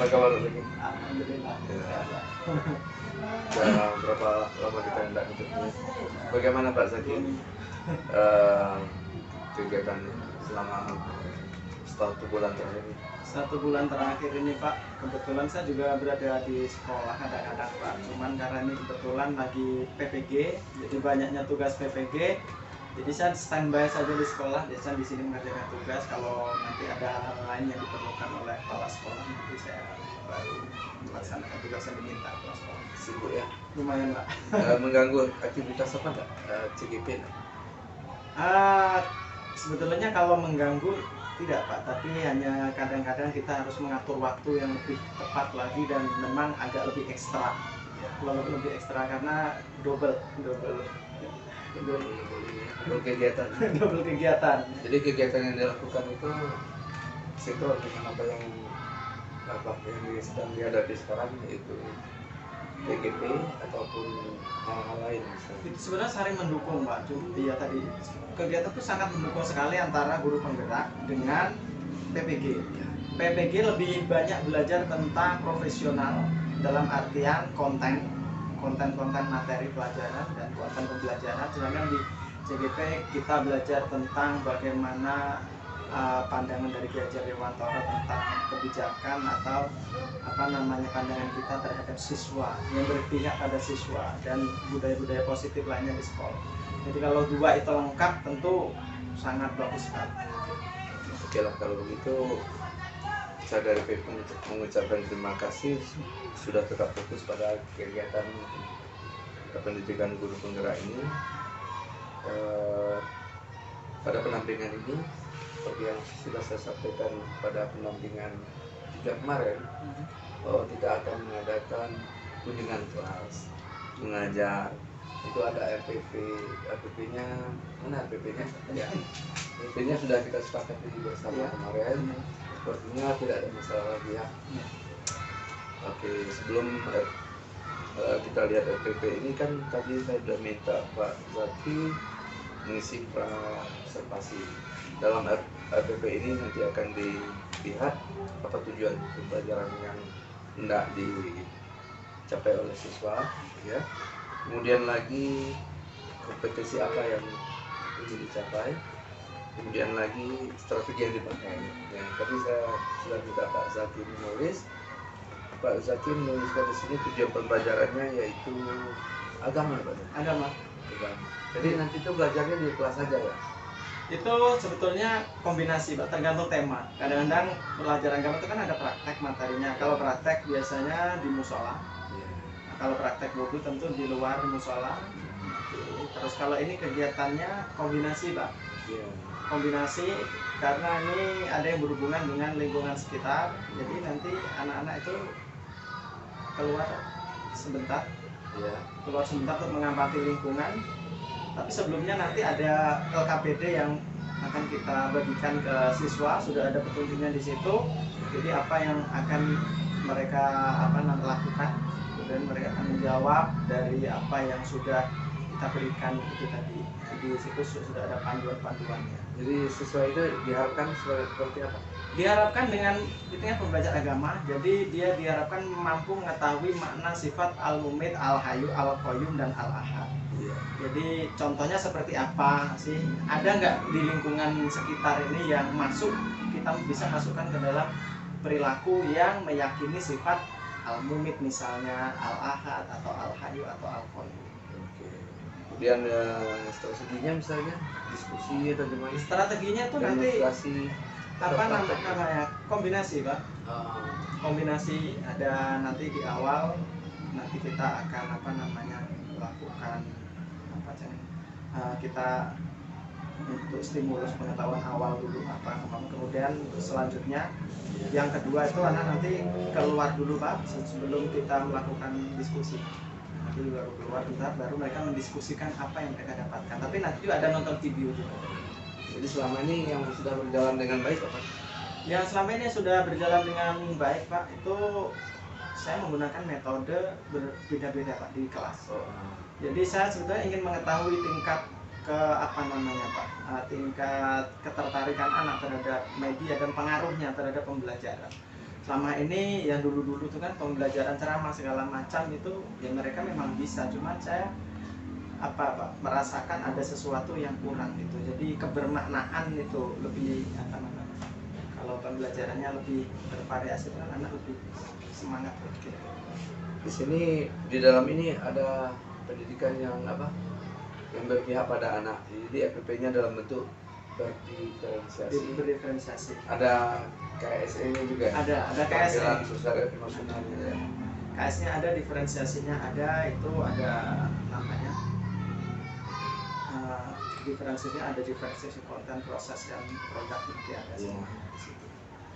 kabar lagi? Alhamdulillah. Ya. Sudah berapa lama kita hendak ketemu? Bagaimana Pak Zaki? Kegiatan selama 1 bulan terakhir ini? 1 bulan terakhir ini Pak, kebetulan saya juga berada di sekolah kadang-kadang Pak. Cuman karena ini kebetulan lagi PPG, jadi banyaknya tugas PPG. Jadi saya standby saja di sekolah, biasa di sini mengerjakan tugas. Kalau nanti ada hal lain yang diperlukan oleh kepala sekolah, nanti saya baru melaksanakan tugas yang diminta kepala sekolah. Sibuk ya? Lumayan Pak. Mengganggu aktivitas apa enggak? CGP? Sebetulnya kalau mengganggu tidak Pak, tapi hanya kadang-kadang kita harus mengatur waktu yang lebih tepat lagi dan memang agak lebih ekstra, lebih ekstra karena double kegiatan. double kegiatan. Jadi kegiatan yang dilakukan itu sinkron dengan apa yang sedang dihadapi sekarang, yaitu PGP ataupun hal-hal lain misalnya. Itu sebenarnya saling mendukung Pak. Iya tadi kegiatan itu sangat mendukung sekali antara guru penggerak dengan PPG. PPG lebih banyak belajar tentang profesional dalam artian konten materi pelajaran dan konten pembelajaran, sedangkan di CGP kita belajar tentang bagaimana pandangan dari Ki Hajar Dewantara tentang kebijakan atau pandangan kita terhadap siswa yang berpihak pada siswa dan budaya-budaya positif lainnya di sekolah. Jadi kalau dua itu lengkap tentu sangat bagus sekali. Oke lah, kalau begitu saya dari PP mengucapkan terima kasih sudah tetap fokus pada kegiatan pendidikan guru penggerak ini. Pada pendampingan ini, seperti yang sudah saya sampaikan pada pendampingan 3 kemarin, bahwa kita akan mengadakan kunjungan kelas, mengajar. Itu ada RPP-nya, mana RPP-nya? Ya, RPP-nya sudah kita sepakati bersama kemarin. Sepertinya tidak ada masalah lagi ya. Oke, sebelum kita lihat RPP ini kan tadi saya sudah minta Pak Zaki mengisi observasi. Dalam RPP ini nanti akan dilihat apa tujuan pembelajaran yang hendak dicapai oleh siswa, ya. Kemudian lagi kompetensi apa yang ingin dicapai. Kemudian lagi strategi yang dipakai. Yang tadi saya sudah minta Pak Zaki menulis. Pak Zaki menuliskan di sini tujuan pembelajarannya yaitu agama, Pak. Agama. Jadi nanti itu belajarnya di kelas saja ya? Itu sebetulnya kombinasi Pak, tergantung tema. Kadang-kadang pelajaran agama itu kan ada praktek materinya. Kalau praktek biasanya di musola. Nah, kalau praktek wudhu tentu di luar musola. Terus kalau ini kegiatannya kombinasi Pak. Kombinasi karena ini ada yang berhubungan dengan lingkungan sekitar. Jadi nanti anak-anak itu keluar sebentar untuk mengamati lingkungan. Tapi sebelumnya nanti ada LKPD yang akan kita bagikan ke siswa, sudah ada petunjuknya di situ. Jadi apa yang akan mereka lakukan, kemudian mereka akan menjawab dari apa yang sudah kita berikan itu tadi. Di situ sudah ada panduan-panduannya. Jadi siswa itu diharapkan seperti apa? Diharapkan dengan itu pembelajar agama, jadi dia diharapkan mampu mengetahui makna sifat Al-Mumit, Al-Hayyu, Al-Qayyum, dan Al-Ahad. Jadi contohnya seperti apa sih? Ada nggak di lingkungan sekitar ini yang kita bisa masukkan ke dalam perilaku yang meyakini sifat Al-Mumit misalnya, Al-Ahad, atau Al-Hayyu, atau Al-Qayyum. Kemudian strateginya misalnya diskusi atau gimana? Strateginya tuh nanti kombinasi Pak. Kombinasi ada nanti di awal, nanti kita akan melakukan kita untuk stimulus pengetahuan awal dulu kemudian selanjutnya yang kedua itu anak nanti keluar dulu Pak sebelum kita melakukan diskusi. Nanti baru keluar baru mereka mendiskusikan apa yang mereka dapatkan. Tapi nanti juga ada nonton video juga. Jadi selama ini yang sudah berjalan dengan baik Pak? Ya selama ini sudah berjalan dengan baik Pak. Itu saya menggunakan metode berbeda-beda Pak di kelas. Jadi saya sebetulnya ingin mengetahui tingkat tingkat ketertarikan anak terhadap media dan pengaruhnya terhadap pembelajaran. selama ini yang dulu-dulu tuh kan pembelajaran ceramah segala macam itu ya mereka memang bisa, cuma saya Pak, merasakan ada sesuatu yang kurang gitu. Jadi kebermaknaan itu lebih apa namanya? Kalau pembelajarannya lebih bervariasi kan anak lebih semangat gitu. Di sini di dalam ini ada pendidikan yang apa? Yang berpihak pada anak. Jadi FPP-nya dalam bentuk Berdiferensiasi. Ada KSE-nya juga. Ada KSE. Ya. KS-nya ada, diferensiasinya ada, itu ada namanya. Diferensiasinya ada diferensiasi konten, proses dan produk nanti ada semua di situ.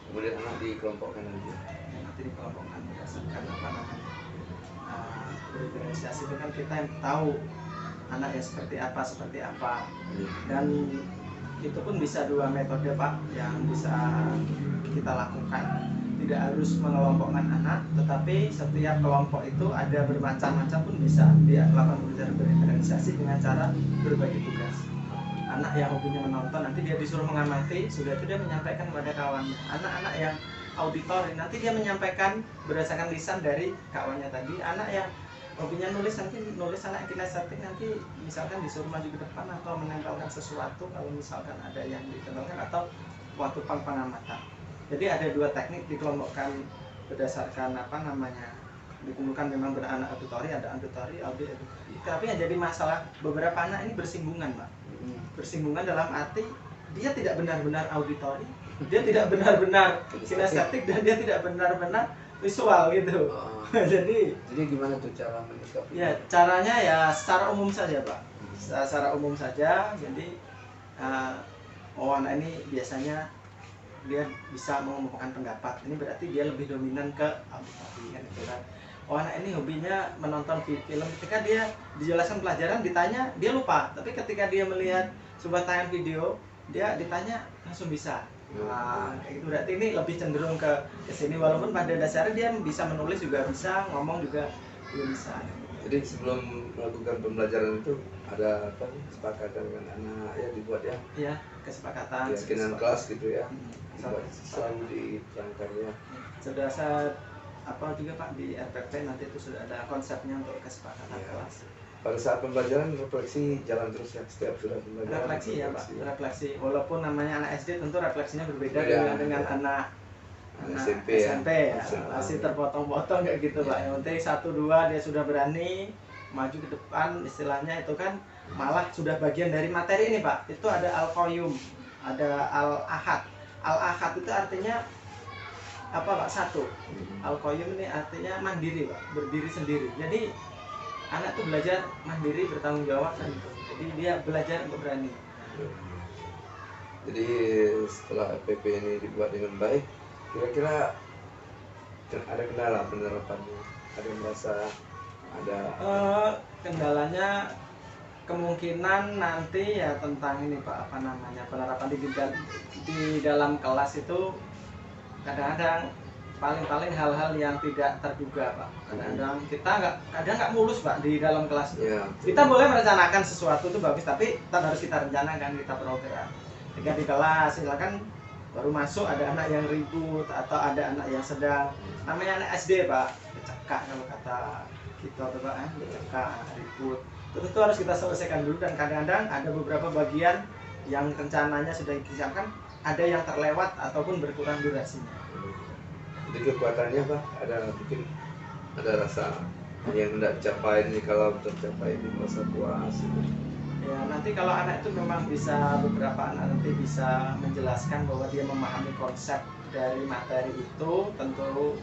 Kemudian anak dikelompokkan lagi. Nanti dikelompokkan berdasarkan apa namanya. Diferensiasi itu kan kita yang tahu anak yang seperti apa dan itu pun bisa dua metode Pak yang bisa kita lakukan. Tidak harus mengelompokkan anak, tetapi setiap kelompok itu ada bermacam-macam pun bisa dia lakukan berdiferensiasi dengan cara berbagi tugas. Anak yang hobinya menonton nanti dia disuruh mengamati, sudah itu dia menyampaikan kepada kawannya. Anak-anak yang auditori nanti dia menyampaikan berdasarkan lisan dari kawannya tadi. Anak yang hobinya nulis nanti nulis, anak kinestetik nanti misalkan disuruh maju ke depan atau menempelkan sesuatu kalau misalkan ada yang ditempelkan atau waktu pengamatan. Jadi ada dua teknik dikelompokkan berdasarkan apa namanya, dikumpulkan memang beranak auditori, ada auditori, audit. Tapi yang jadi masalah beberapa anak ini bersinggungan Pak. Bersinggungan dalam arti dia tidak benar-benar auditori, dia tidak benar-benar kinestetik, dan dia tidak benar-benar visual gitu. Jadi gimana tuh cara menyikapi? Ya caranya ya secara umum saja Pak, secara umum saja. Jadi anak ini biasanya dia bisa mengemukakan pendapat, ini berarti dia lebih dominan ke auditori kan gitu kan. Anak ini hobinya menonton film, ketika dia dijelaskan pelajaran ditanya dia lupa, tapi ketika dia melihat sebuah tayangan video dia ditanya langsung bisa. Kayak gitu, berarti ini lebih cenderung ke sini, walaupun pada dasarnya dia bisa menulis juga bisa, ngomong juga bisa. Jadi sebelum melakukan pembelajaran itu ada apa kesepakatan dengan anak ya dibuat ya? Iya, kesepakatan. Keyakinan kelas gitu ya. Selalu diterangkan ya. Sudah saya apa juga Pak di RPP nanti itu sudah ada konsepnya untuk kesepakatan kelas. Pada saat pembelajaran refleksi jalan terus ya, setiap sudah pembelajaran. Refleksi ya Pak, refleksi. Walaupun namanya anak SD tentu refleksinya berbeda dengan anak SMP ya. Masih terpotong-potong kayak gitu Pak. Yang penting 1-2 dia sudah berani maju ke depan, istilahnya itu kan malah sudah bagian dari materi ini Pak. Itu ada al-qayyum, ada al-ahad. Al-ahad itu artinya apa Pak? Satu. Al-qayyum ini artinya mandiri Pak, berdiri sendiri. Jadi anak tuh belajar mandiri, bertanggung jawab kan gitu. Jadi dia belajar untuk berani. Jadi setelah FPP ini dibuat dengan baik, kira-kira ada kendala penerapannya? Ada yang merasa ada kendalanya kemungkinan nanti ya tentang ini Pak, apa namanya, penerapan di dalam kelas itu kadang-kadang paling hal-hal yang tidak terduga Pak. Kadang-kadang kita nggak mulus Pak di dalam kelas. Kita boleh merencanakan sesuatu itu bagus, tapi tetap harus kita rencanakan, kita program. Ketika di kelas silakan baru masuk ada anak yang ribut atau ada anak yang sedang, namanya anak SD Pak, becekak kalau kata kita Pak, becekak, ribut. Itu harus kita selesaikan dulu, dan kadang-kadang ada beberapa bagian yang rencananya sudah disiapkan, ada yang terlewat ataupun berkurang durasinya. Jadi kekuatannya Pak, mungkin ada rasa yang tidak tercapai ini, kalau tercapai ini merasa puas gitu. Ya nanti kalau anak itu memang bisa, beberapa anak nanti bisa menjelaskan bahwa dia memahami konsep dari materi itu, tentu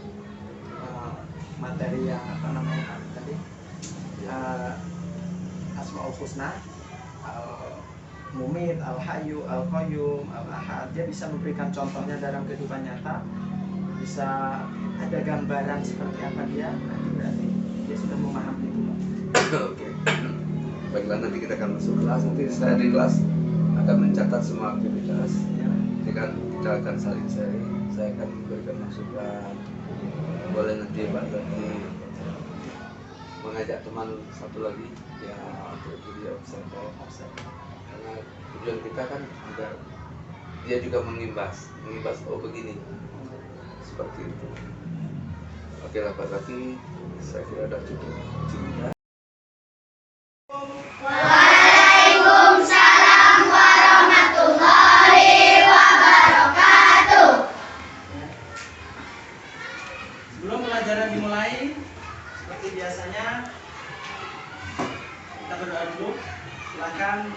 materi yang apa namanya tadi Asmaul Husna, Al-Mumit, Al-Hayyu, Al-Qayyum, Al-Ahad, dia bisa memberikan contohnya dalam kehidupan nyata, bisa ada gambaran seperti apa dia, nanti berarti dia sudah memahami itu. Oke. Baiklah, nanti kita akan masuk kelas. Nanti saya di kelas akan mencatat semua aktivitas. Nanti kan kita akan saling sharing. Saya akan memberikan masukan. Boleh nanti Pak lagi mengajak teman satu lagi ya untuk jadi observer. Karena tujuan kita kan juga dia juga mengimbas oh begini. seperti itu. Oke lah Pak Zaki, saya kira sudah cukup cerita. Waalaikumsalam warahmatullahi wabarakatuh. Sebelum pelajaran dimulai, seperti biasanya kita berdoa dulu. Silakan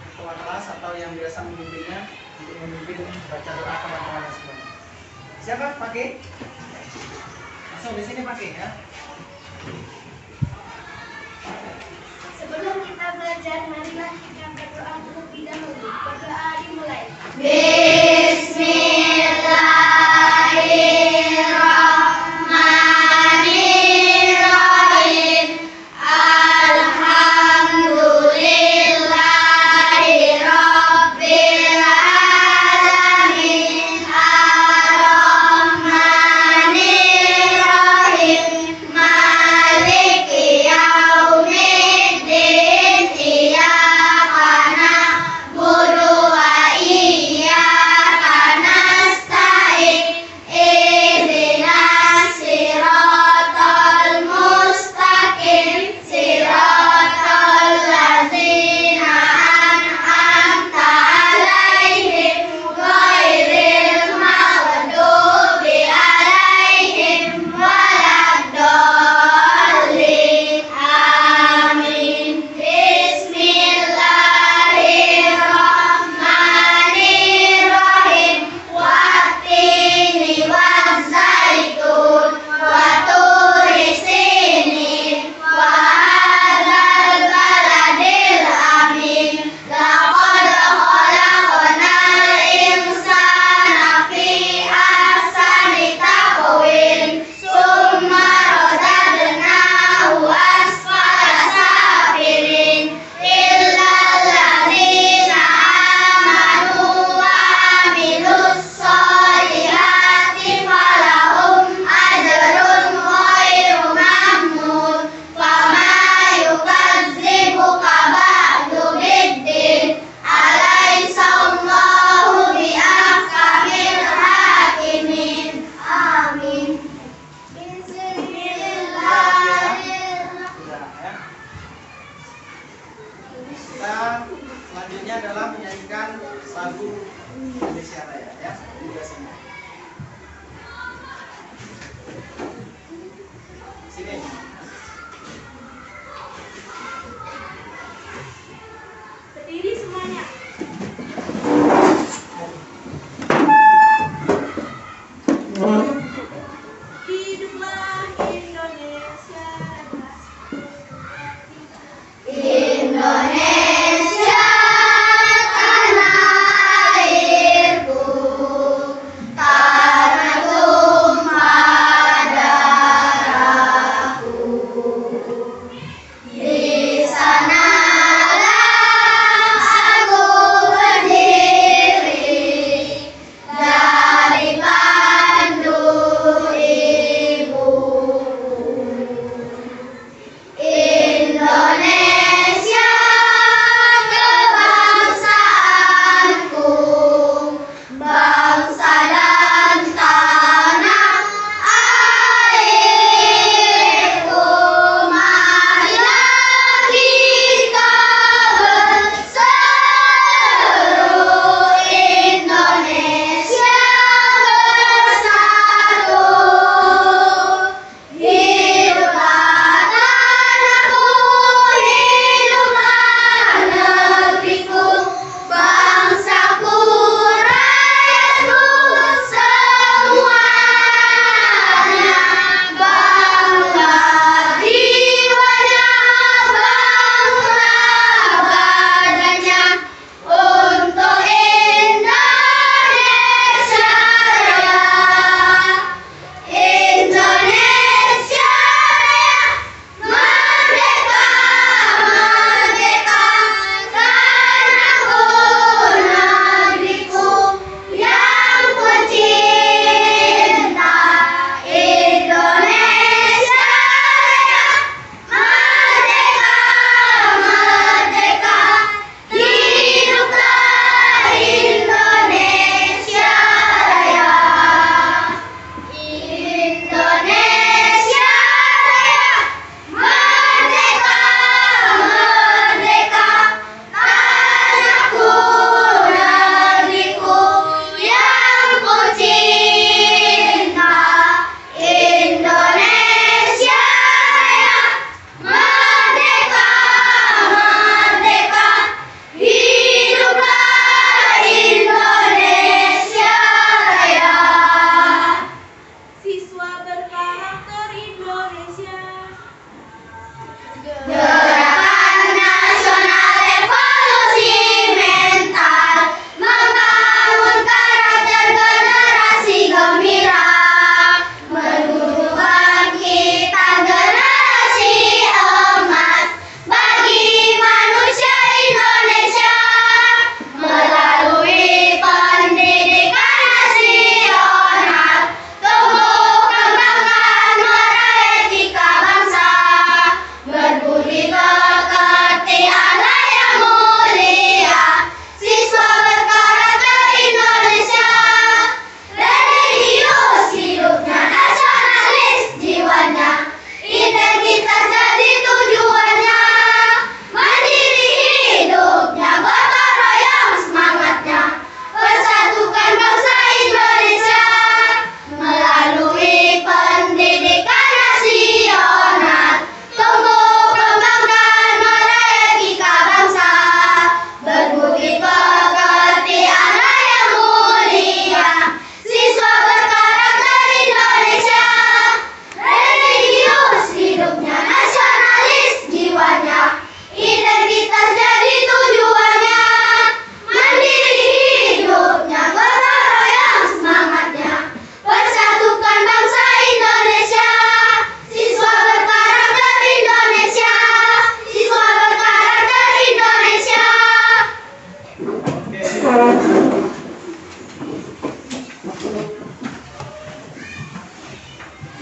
ketua kelas atau yang biasa memimpinnya untuk memimpin baca doa teman-teman semua. Siapa pakai? Langsung di sini pakai ya. Sebelum kita belajar, marilah kita berdoa terlebih dahulu. Berdoa dimulai. Bismillahirrahmanirrahim. Alhamdulillahirabbil alamin. Ar-Rahmanirrahim. Maliki yaumiddin. Iyyaka na'budu wa iyyaka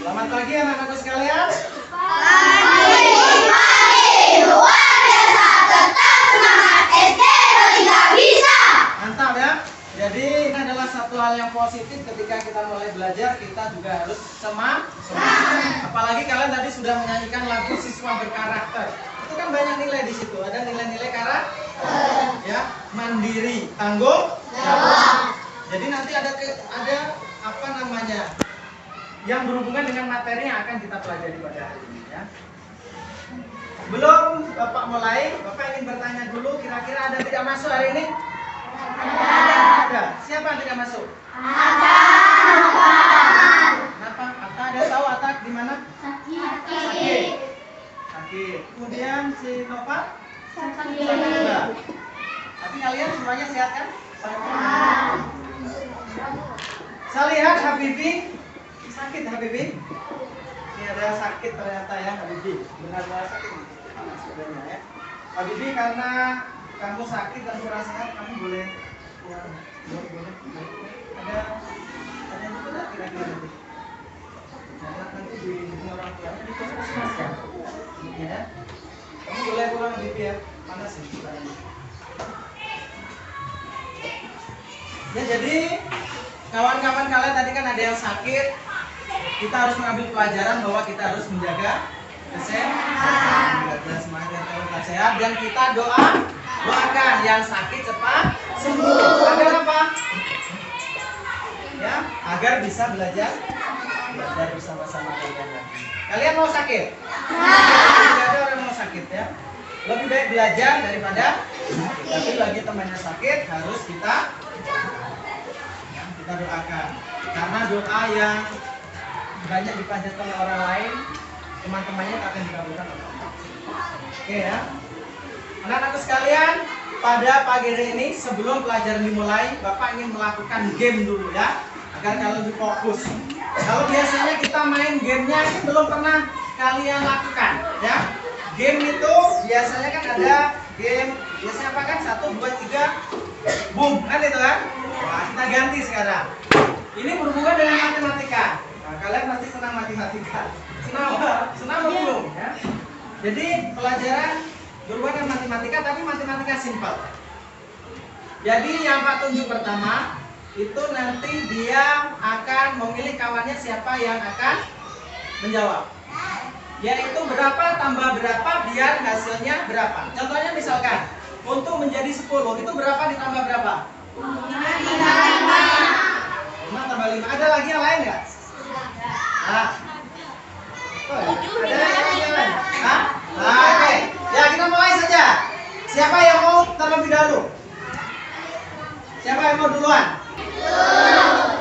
Selamat pagi anak-anakku sekalian. Mantap ya. Jadi ini adalah satu hal yang positif ketika kita mulai belajar, kita juga harus semangat. Apalagi kalian tadi sudah menyanyikan lagu Siswa Berkarakter. Itu kan banyak nilai di situ. Ada nilai-nilai karakter, ya, mandiri, tanggung jawab. Jadi nanti ada apa namanya yang berhubungan dengan materi yang akan kita pelajari pada hari ini, ya. Belum Bapak mulai, Bapak ingin bertanya dulu, kira-kira ada tidak masuk hari ini? Ada. Siapa yang tidak masuk? Kenapa? Atta, ada tahu Atta di mana? Sakit. Kemudian si Nova? Sakit juga. Tapi kalian semuanya sehat kan? Saya lihat Habibi sakit. Habibi ini ada sakit ternyata ya. Habibi benar-benar sakit sebenarnya ya. Habibi, karena kamu sakit dan kurang sehat, kamu boleh keluar. Ada yang benar kira-kira nanti. Nanti di orang tuanya di puskesmas ya. Ya. Kamu boleh pulang Habibi ya. Panas ya. Ya, jadi kawan-kawan kalian tadi kan ada yang sakit. Kita harus mengambil pelajaran bahwa kita harus menjaga kesehatan, menjaga semangat dan tetap sehat, dan kita doakan yang sakit cepat sembuh. Agar apa? Ya, agar bisa belajar bersama-sama kalian lagi. Kalian mau sakit? Tidak ada orang mau sakit ya. Lebih baik belajar daripada sakit. Tapi bagi temannya sakit harus kita doakan, karena doa yang banyak dipanjatkan oleh orang lain, teman-temannya akan dikabulkan oleh Allah. Oke ya, anak-anakku sekalian, pada pagi hari ini sebelum pelajaran dimulai, Bapak ingin melakukan game dulu ya, agar kalian lebih fokus. Kalau biasanya kita main gamenya ini belum pernah kalian lakukan ya. Game itu biasanya kan ada game, biasanya apa kan? 1, 2, 3, boom, kan itu kan? Nah, kita ganti sekarang. Ini berhubungan dengan matematika. Nah, kalian pasti senang matematika. Senang belum? Ya? Jadi pelajaran berhubungan dengan matematika, tapi matematika simpel. Jadi yang Pak tunjuk pertama itu nanti dia akan memilih kawannya siapa yang akan menjawab. Yaitu berapa tambah berapa biar hasilnya berapa. Contohnya misalkan untuk menjadi 10 itu berapa ditambah berapa? 5 tambah 5. Ada lagi yang lain nggak? Nah. Ada lagi yang lain? Hah? Nah, oke. Ya, kita mulai saja. Siapa yang mau terlebih dahulu? Siapa yang mau duluan?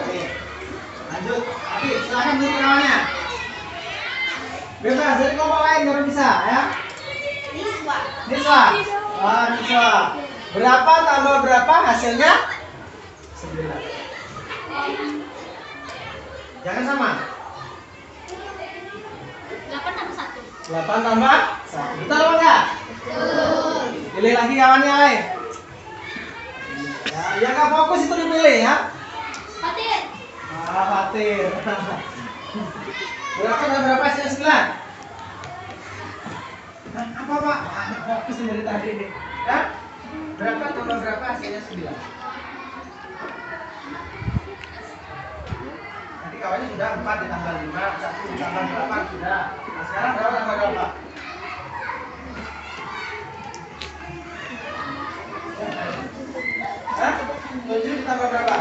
Oke. Lanjut. Oke, silakan dulu kawannya. Bebas, jadi kelompok lain baru bisa ya. Niswa. Wah, Niswa. Berapa tambah berapa hasilnya? 9. Jangan sama. 8 tambah 1. 8 tambah 1. Betul apa enggak? Betul. Pilih lagi kawannya lain. Ya, yang nggak fokus itu dipilih ya. Fatir. Fatir. Berapa tambah berapa hasilnya 9? Nah, apa Pak? Fokus dari tadi ini. Ya? Berapa tambah berapa hasilnya 9? Nanti kawannya sudah 4 ditambah 5, 1 ditambah 8 sudah. Nah, sekarang berapa tambah berapa? Hah? 7 ditambah berapa?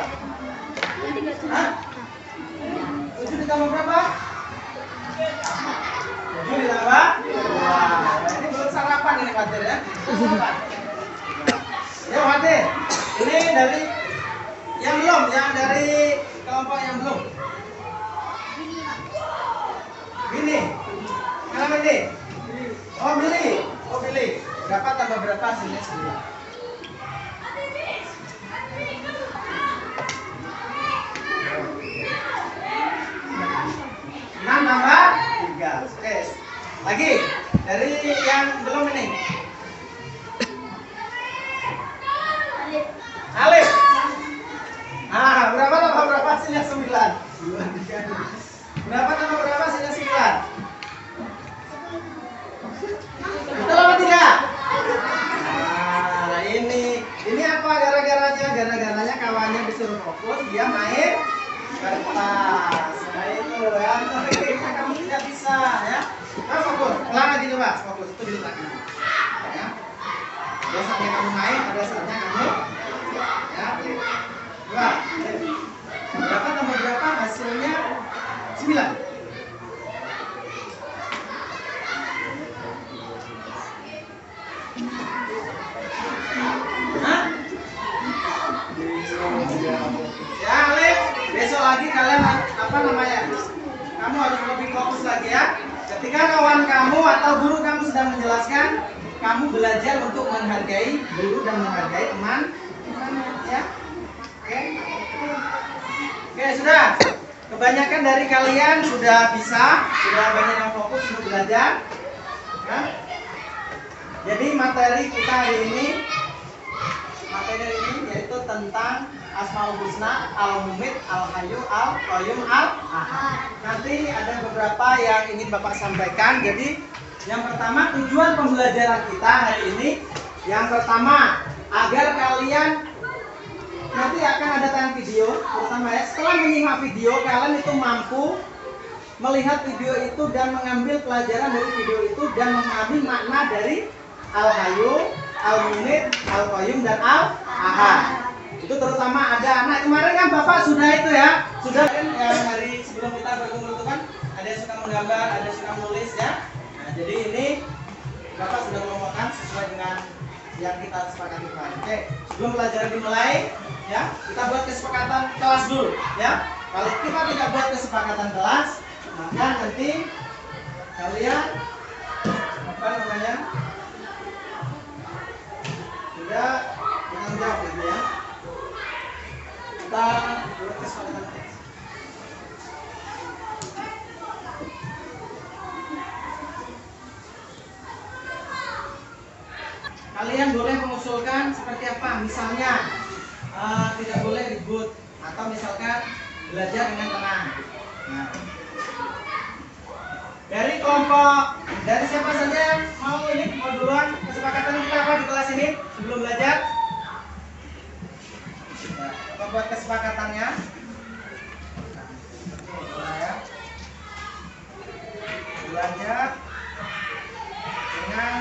Hah? 7 ditambah berapa? 7 ditambah 2. Nah, ini belum sarapan ini Fatir ya. Sarapan. Ya Fatir, ini dari yang belum, yang dari kelompok yang belum. Bini. Mana Bini? Oh Billy. Oh Billy. Berapa tambah berapa hasilnya 9? 6 tambah 3. Oke. Lagi dari yang belum ini. Alif. Berapa tambah berapa hasilnya 9? Berapa tambah berapa hasilnya 9. Hah? Ya, Alif, besok lagi kalian apa namanya? Kamu harus lebih fokus lagi ya. Ketika kawan kamu atau guru kamu sedang menjelaskan, kamu belajar untuk menghargai guru dan menghargai teman, ya. Oke. Oke, sudah. Kebanyakan dari kalian sudah bisa, sudah banyak yang fokus untuk belajar. Ya. Jadi materi kita hari ini yaitu tentang Asmaul Husna, Al-Mumit, Al-Hayyu, Al-Qayyum, Al-Ahad. Nanti ada beberapa yang ingin Bapak sampaikan. Jadi yang pertama, tujuan pembelajaran kita hari ini, yang pertama agar kalian nanti akan ada tayang video, terutama ya, setelah menyimak video kalian itu mampu melihat video itu dan mengambil pelajaran dari video itu dan memahami makna dari Al-Hayyu, Al-Mumit, Al-Qayyum dan Al-Ahad. Itu terutama ada anak kemarin kan Bapak sudah itu ya, sudah kan yang hari sebelum kita berkumpul itu kan ada yang suka menggambar, ada yang suka menulis ya. Nah, jadi ini Bapak sudah kelompokkan sesuai dengan yang kita sepakati kemarin. Oke, sebelum pelajaran dimulai ya, kita buat kesepakatan kelas dulu ya. Kalau kita tidak buat kesepakatan kelas, maka nanti kalian apa namanya tidak tanggung jawab gitu ya. Kita buat kesepakatan kelas. Kalian boleh mengusulkan seperti apa, misalnya tidak boleh ribut atau misalkan belajar dengan tenang. Nah, dari kelompok, dari siapa saja yang mau ini, mau duluan kesepakatan kita apa di kelas ini sebelum belajar? Nah, kita buat kesepakatannya. Nah, belajar dengan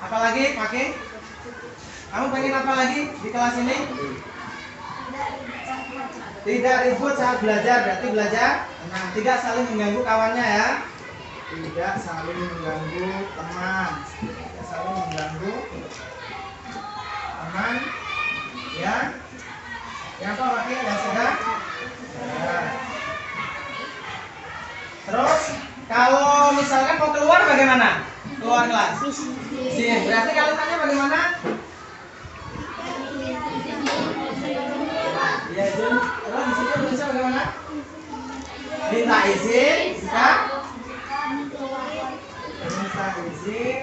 apa lagi pakai? Kamu pengen apa lagi di kelas ini? Tidak ribut saat belajar, berarti belajar tenang, tidak saling mengganggu kawannya ya. Tidak saling mengganggu teman, tidak saling mengganggu teman ya. Yang apa pakai? Yang sedang ya. Terus kalau misalkan mau keluar bagaimana? Keluar kelas. Izin. Berarti kalimatnya bagaimana? Ya izin. Terus di situ bisa bagaimana? Minta izin. Bisa? Minta izin.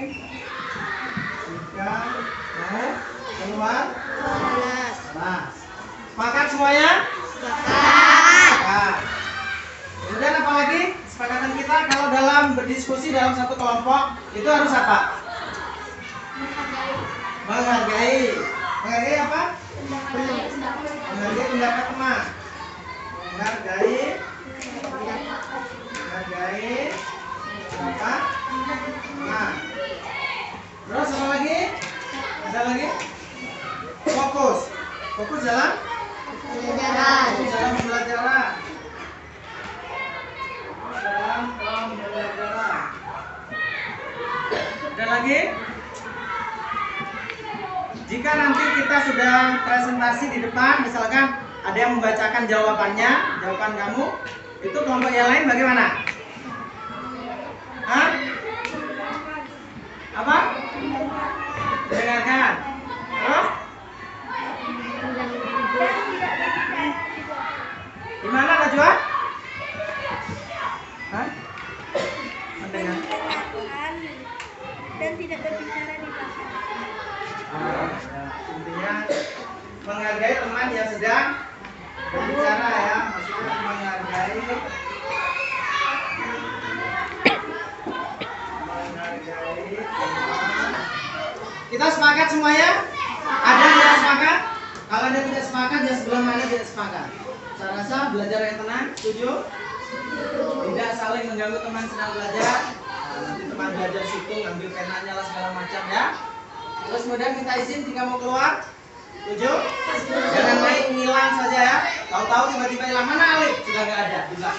Jika mau keluar kelas. Sepakat semuanya? Sepakat. Kemudian apa lagi? Kesepakatan kita kalau dalam berdiskusi dalam satu kelompok itu harus apa? Menghargai. Menghargai apa? Menghargai pendapat teman. Menghargai pendapat teman. Terus apa lagi? Ada lagi? Fokus. Fokus dalam pembelajaran. Dalam pembelajaran. Ada lagi? Jika nanti kita sudah presentasi di depan, misalkan ada yang membacakan jawaban kamu, itu kelompok yang lain bagaimana? Hah? Apa? Dengarkan. Terus? Gimana Najwa? Hah? Mendengar. Dan tidak berbicara di belakang. Ya. Intinya menghargai teman yang sedang berbicara ya, maksudnya menghargai teman. Kita sepakat semuanya? Ada yang tidak sepakat? Kalau ada yang tidak sepakat, ya sebelah mana tidak sepakat? Saya rasa belajar yang tenang, setuju? Tidak saling mengganggu teman sedang belajar. nanti teman belajar situ ngambil penanya lah segala macam ya. Terus kemudian minta izin jika mau keluar. Setuju? Jangan main ngilang saja ya. Tahu-tahu tiba-tiba hilang, mana Alif? Sudah nggak ada juga.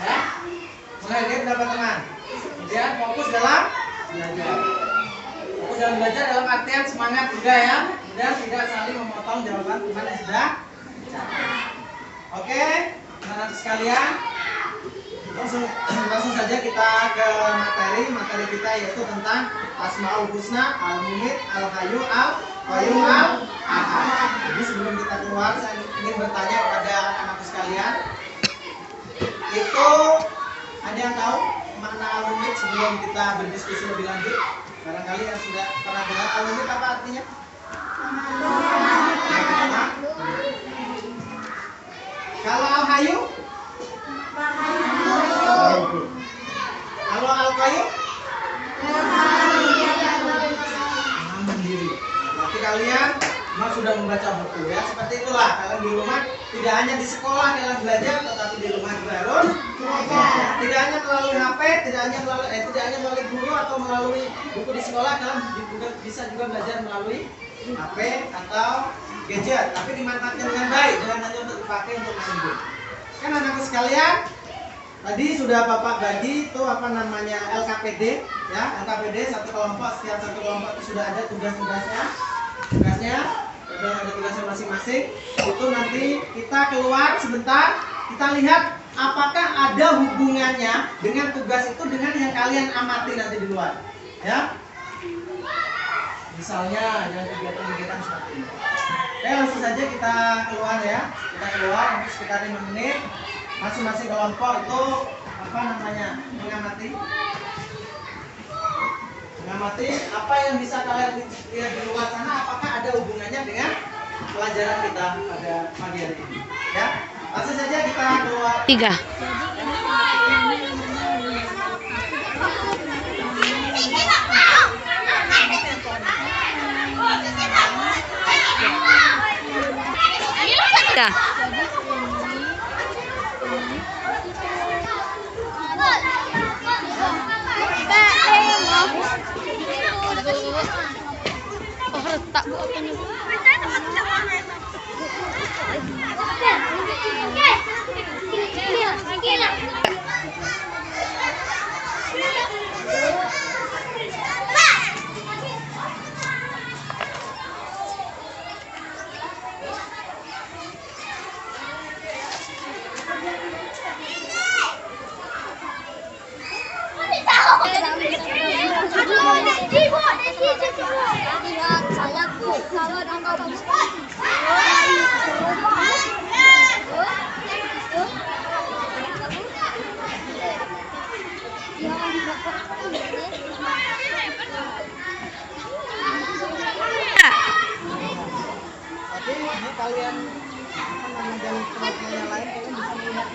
Ya. Menghargai pendapat teman. Kemudian fokus dalam belajar. Fokus dalam belajar dalam artian semangat juga ya. Kemudian tidak saling memotong jawaban teman yang sudah bicara. Oke, anak-anak sekalian. Langsung saja kita ke materi kita yaitu tentang Asmaul Husna, Al-Mumit, Al-Hayyu, Al-Qayyum, Al-Ahad. Jadi sebelum kita keluar saya ingin bertanya kepada anak-anak sekalian, itu ada yang tahu makna Al-Mumit sebelum kita berdiskusi lebih lanjut? Barangkali yang sudah pernah dengar Al-Mumit apa artinya? Kalau Al-Hayyu? Kalau Al-Qayyum? Mandiri. Berarti kalian memang sudah membaca buku ya. Seperti itulah kalian di rumah tidak hanya di sekolah kalian belajar, tetapi di rumah juga harus belajar. Tidak hanya melalui HP, tidak hanya melalui guru atau melalui buku di sekolah, kalian juga bisa juga belajar melalui HP atau gadget, tapi dimanfaatkan dengan baik, jangan hanya untuk dipakai untuk main game. Kan anak-anak sekalian, tadi sudah Bapak bagi itu apa namanya LKPD ya, LKPD satu kelompok, setiap satu kelompok itu sudah ada tugasnya, sudah ada tugasnya masing-masing. Itu nanti kita keluar sebentar, kita lihat apakah ada hubungannya dengan tugas itu dengan yang kalian amati nanti di luar, ya. Misalnya dengan kegiatan-kegiatan seperti ini. Oke, langsung saja kita keluar ya. Kita keluar untuk sekitar 5 menit. Masing-masing kelompok itu apa namanya? Mengamati apa yang bisa kalian lihat di luar sana, apakah ada hubungannya dengan pelajaran kita pada pagi hari ini. Ya. Langsung saja kita keluar. 3. Ya. Oh, retak bu apanya bu? Ini kalian mengambil teman-teman yang lain, kalian bisa melihat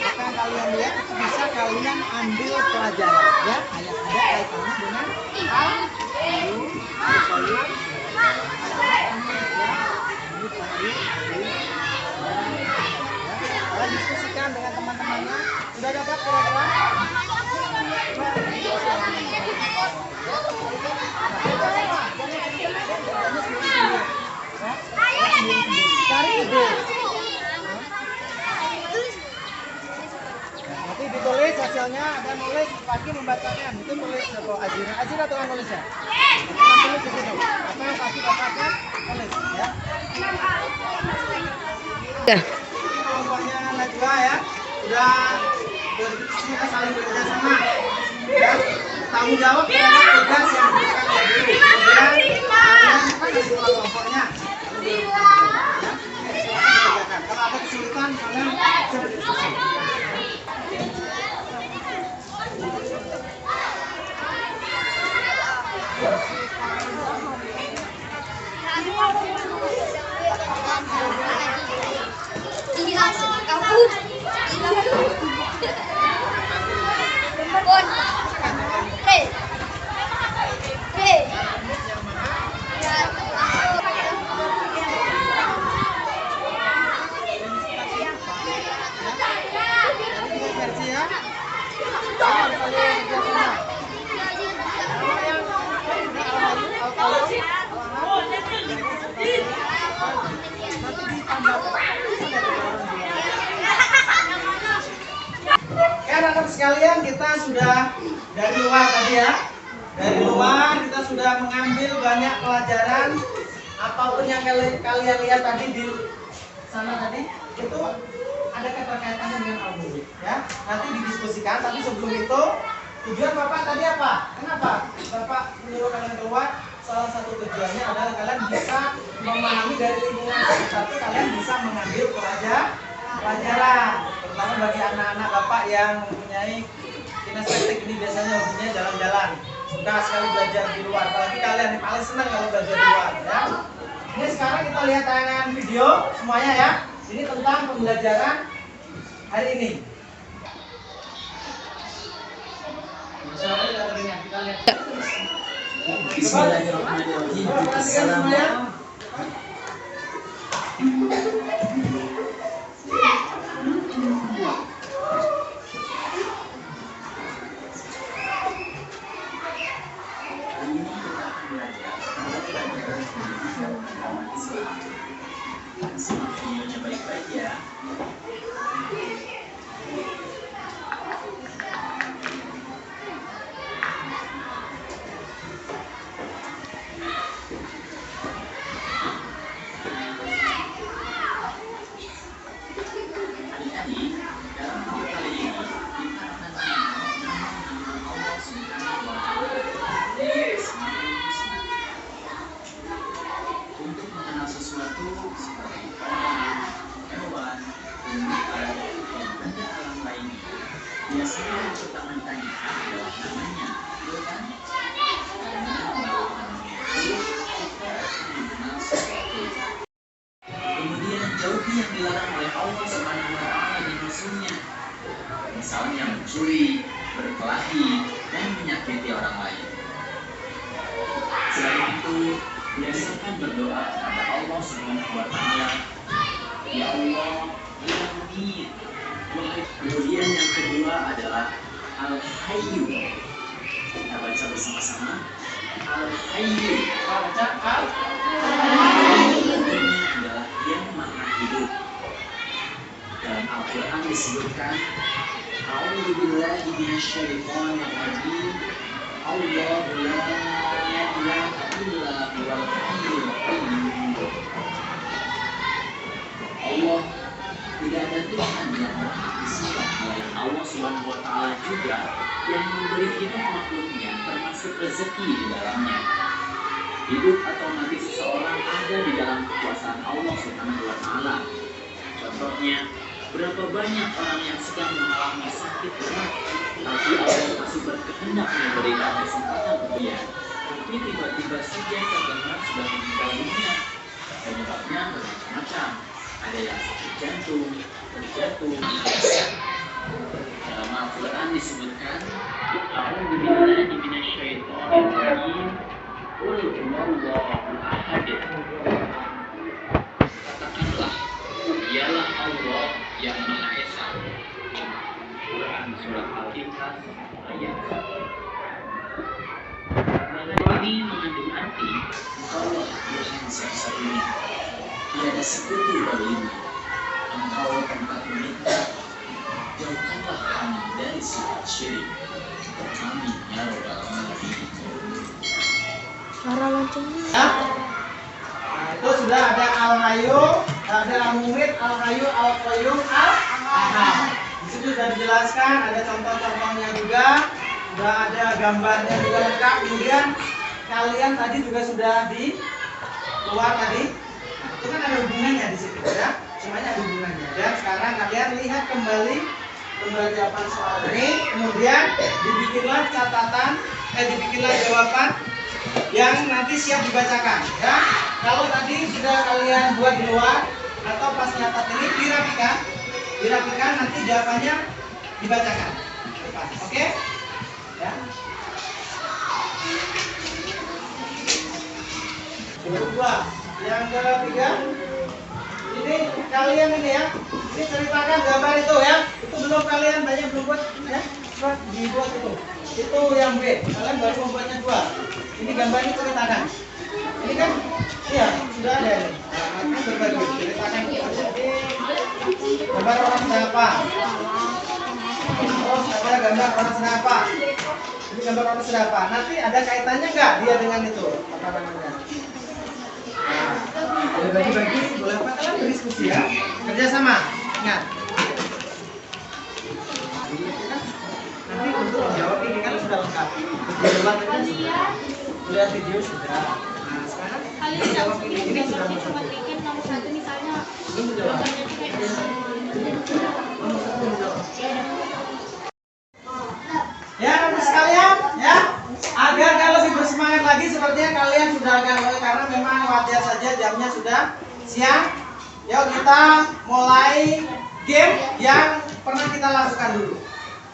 apa yang kalian lihat itu bisa kalian ambil pelajaran ya. Ada kaitannya dengan kalian diskusikan dengan teman-temannya. Sudah dapat kira-kira? Cari ide. Nanti ditulis hasilnya, ada nulis pagi membacakan. Itu tulis atau Azira tukang nulis ya. Tulis di situ. Apa yang pasti bapaknya tulis ya. Kelompoknya Najwa ya. Sudah saling bekerja sama. Ya. Tanggung jawab terhadap tugas yang diberikan oleh guru. Kemudian kalian kelompoknya. Kalau ada kesulitan kalian bisa berdiskusi. Versi ya. sekalian, kita sudah dari luar tadi ya. Dari luar kita sudah mengambil banyak pelajaran. Apapun yang kalian lihat tadi di sana tadi, itu ada keterkaitannya dengan al-murid ya. Nanti didiskusikan, tapi sebelum itu tujuan Bapak tadi apa? Kenapa Bapak menyuruh kalian keluar? Salah satu tujuannya adalah kalian bisa memahami dari lingkungan, tapi kalian bisa mengambil pelajaran. Terutama bagi anak-anak Bapak yang mempunyai kinestetik, ini biasanya hobinya jalan-jalan, suka sekali belajar di luar. Apalagi kalian yang paling senang kalau belajar di luar ya. Ini sekarang kita lihat tayangan video semuanya ya. Ini tentang pembelajaran hari ini. Kita lihat. Bismillahirrahmanirrahim. Assalamualaikum. Simak videonya baik-baik ya. Adik-adik, dalam video kali ini kita akan mengenal Allah Subhanahu wa Ta'ala. Untuk mengenal sesuatu seperti orang, hewan, tumbuhan, dan benda alam lainnya, biasanya yang pertama ditanyakan adalah namanya, betul kan? Karena namanya itu kita akan mengenal sesuatu. Kemudian jauhi yang dilarang oleh Allah Subhanahu wa Ta'ala dan Rasul-Nya. Misalnya mencuri, berkelahi, dan menyakiti orang lain. Selain itu, biasakan berdoa kepada Allah Subhanahu wa Ta'ala. Ya Allah, ya Mu'min. Kemudian yang kedua adalah Al-Hayyu. Kita baca bersama-sama. Al-Hayyu. Baca Al-Hayyu adalah yang maha hidup. Dalam Al-Quran disebutkan, A'udzu billahi minasyaitonir rajim. Allahu la ilaha illa huwal hayyul qayyum. Allah, tidak ada Tuhan yang berhak disembah selain Allah Subhanahu wa Ta'ala juga yang memberi hidup makhluknya termasuk rezeki di dalamnya. Hidup atau mati seseorang ada di dalam kekuasaan Allah Subhanahu wa Ta'ala. Contohnya, berapa banyak orang yang sedang mengalami sakit berat, tapi Allah masih berkehendak memberikan kesempatan untuk dia. Tapi tiba-tiba saja terdengar sudah meninggal dunia. Penyebabnya bermacam-macam. Ada yang sakit jantung, terjatuh, dalam Al-Quran disebutkan, A'udzu billahi minasyaitonir rajim. Qul huwallahu ahad. Katakanlah, dialah Allah yang Maha Esa. Quran Surat Al-Ikhlas ayat 1. Ini mengandung arti Engkaulah Tuhan satu-satunya, tiada sekutu bagimu. Engkau tempat meminta, jauhkanlah kami dari sifat syirik. Amin ya rabbal alamin. Cara loncengnya. Nah, itu sudah ada Al-Hayyu, ada Al-Mu'min, Al-Hayyu, Al-Qayyum, Al-Ahad. Di situ sudah dijelaskan, ada contoh-contohnya juga, sudah ada gambarnya juga lengkap. Kemudian kalian tadi juga sudah di luar tadi, itu kan ada hubungannya di situ ya, semuanya ada hubungannya. Dan sekarang kalian lihat kembali jawaban soal ini, kemudian dibikinlah catatan, dibikinlah jawaban yang nanti siap dibacakan ya. Kalau tadi sudah kalian buat di luar atau pas nyatat ini dirapikan nanti jawabannya dibacakan. Oke? Ya. Kedua, yang ketiga, ini kalian ini ya, ini ceritakan gambar itu ya. Itu belum kalian banyak belum buat ya, dibuat itu. Itu yang B, kalian baru membuatnya 2. Ini gambar ini ceritakan. Ini kan, iya sudah ada ini. Nah, berbagi ceritakan. Gambar orang siapa? Oh, ada gambar orang sedapat. Ini gambar orang sedapat. Nanti ada kaitannya nggak dia dengan itu? Apa namanya? Nah, ada bagi-bagi, boleh apa kalian berdiskusi ya? Kerjasama, ingat. Nanti untuk menjawab ini kan sudah lengkap. Jawaban kan sudah video sudah. Nah, sekarang Kalian jawab jawab ini sudah gambarnya nomor cuma satu. bikin nomor 1 misalnya. Belum menjawab. Gambarnya kayak Nomor satu menjawab. Ya, Bapak sekalian, ya. Agar kalian lebih bersemangat lagi, sepertinya kalian sudah agak karena memang wajar saja jamnya sudah siang. Yuk kita mulai game yang pernah kita lakukan dulu.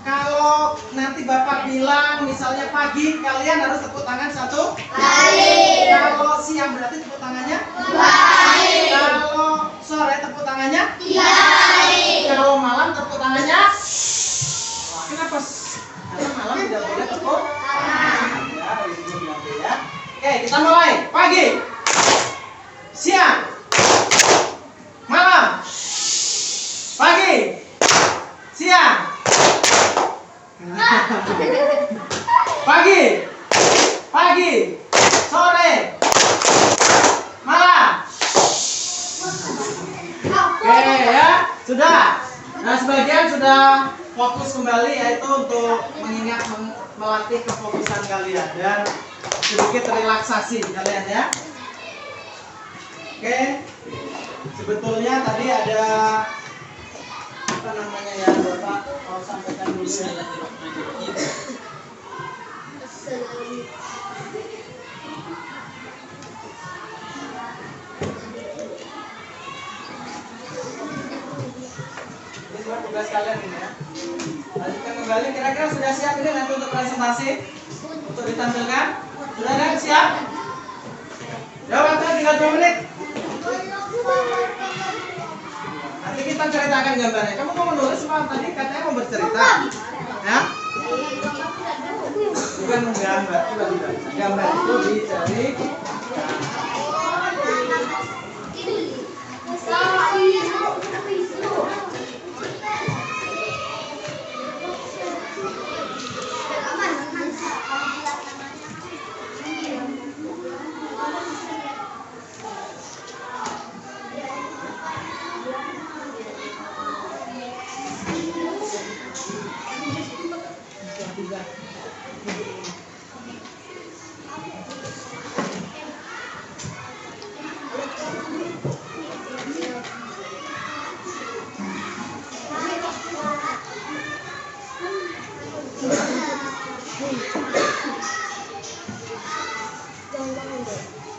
Kalau nanti Bapak bilang misalnya pagi, kalian harus tepuk tangan 1 kali. Kalau siang berarti tepuk tangannya 2 kali. Kalau sore tepuk tangannya 3 kali. Kalau malam tepuk tangannya. Wah, kenapa? Karena malam tidak boleh tepuk tangan. Ya, ini bilang ya. Oke, kita mulai. Pagi, siang, malam, pagi, siang, pagi, sore, malam. Oke ya, sudah. Nah, sebagian sudah fokus kembali, yaitu untuk mengingat melatih kefokusan kalian dan sedikit relaksasi kalian ya. Oke, sebetulnya tadi ada apa namanya ya, Bapak mau sampaikan dulu ya. Ini semua tugas kalian ini ya. Lanjutkan kembali, kira-kira sudah siap ini nanti untuk presentasi untuk ditampilkan? Sudah kan siap? Ya, waktu tinggal 2 menit. Nanti kita ceritakan gambarnya. Kamu mau menulis apa tadi? Katanya mau bercerita. Ya? Bukan menggambar, coba dibaca. Gambar itu dicari.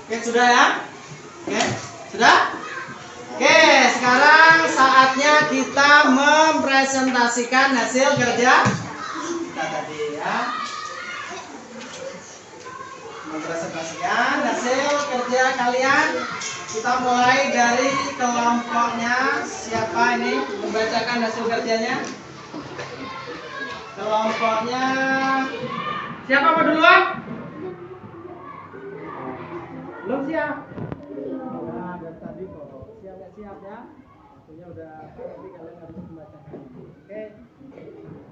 Oke, sudah ya? Oke, sudah? Oke, sekarang saatnya kita mempresentasikan hasil kerja kita tadi ya. Mempresentasikan hasil kerja kalian. Kita mulai dari kelompoknya. Siapa ini membacakan hasil kerjanya? Kelompoknya siapa mau duluan? Belum siap? Nah, dari tadi kok siap ya. Waktunya udah nanti kalian harus membacakan. Oke.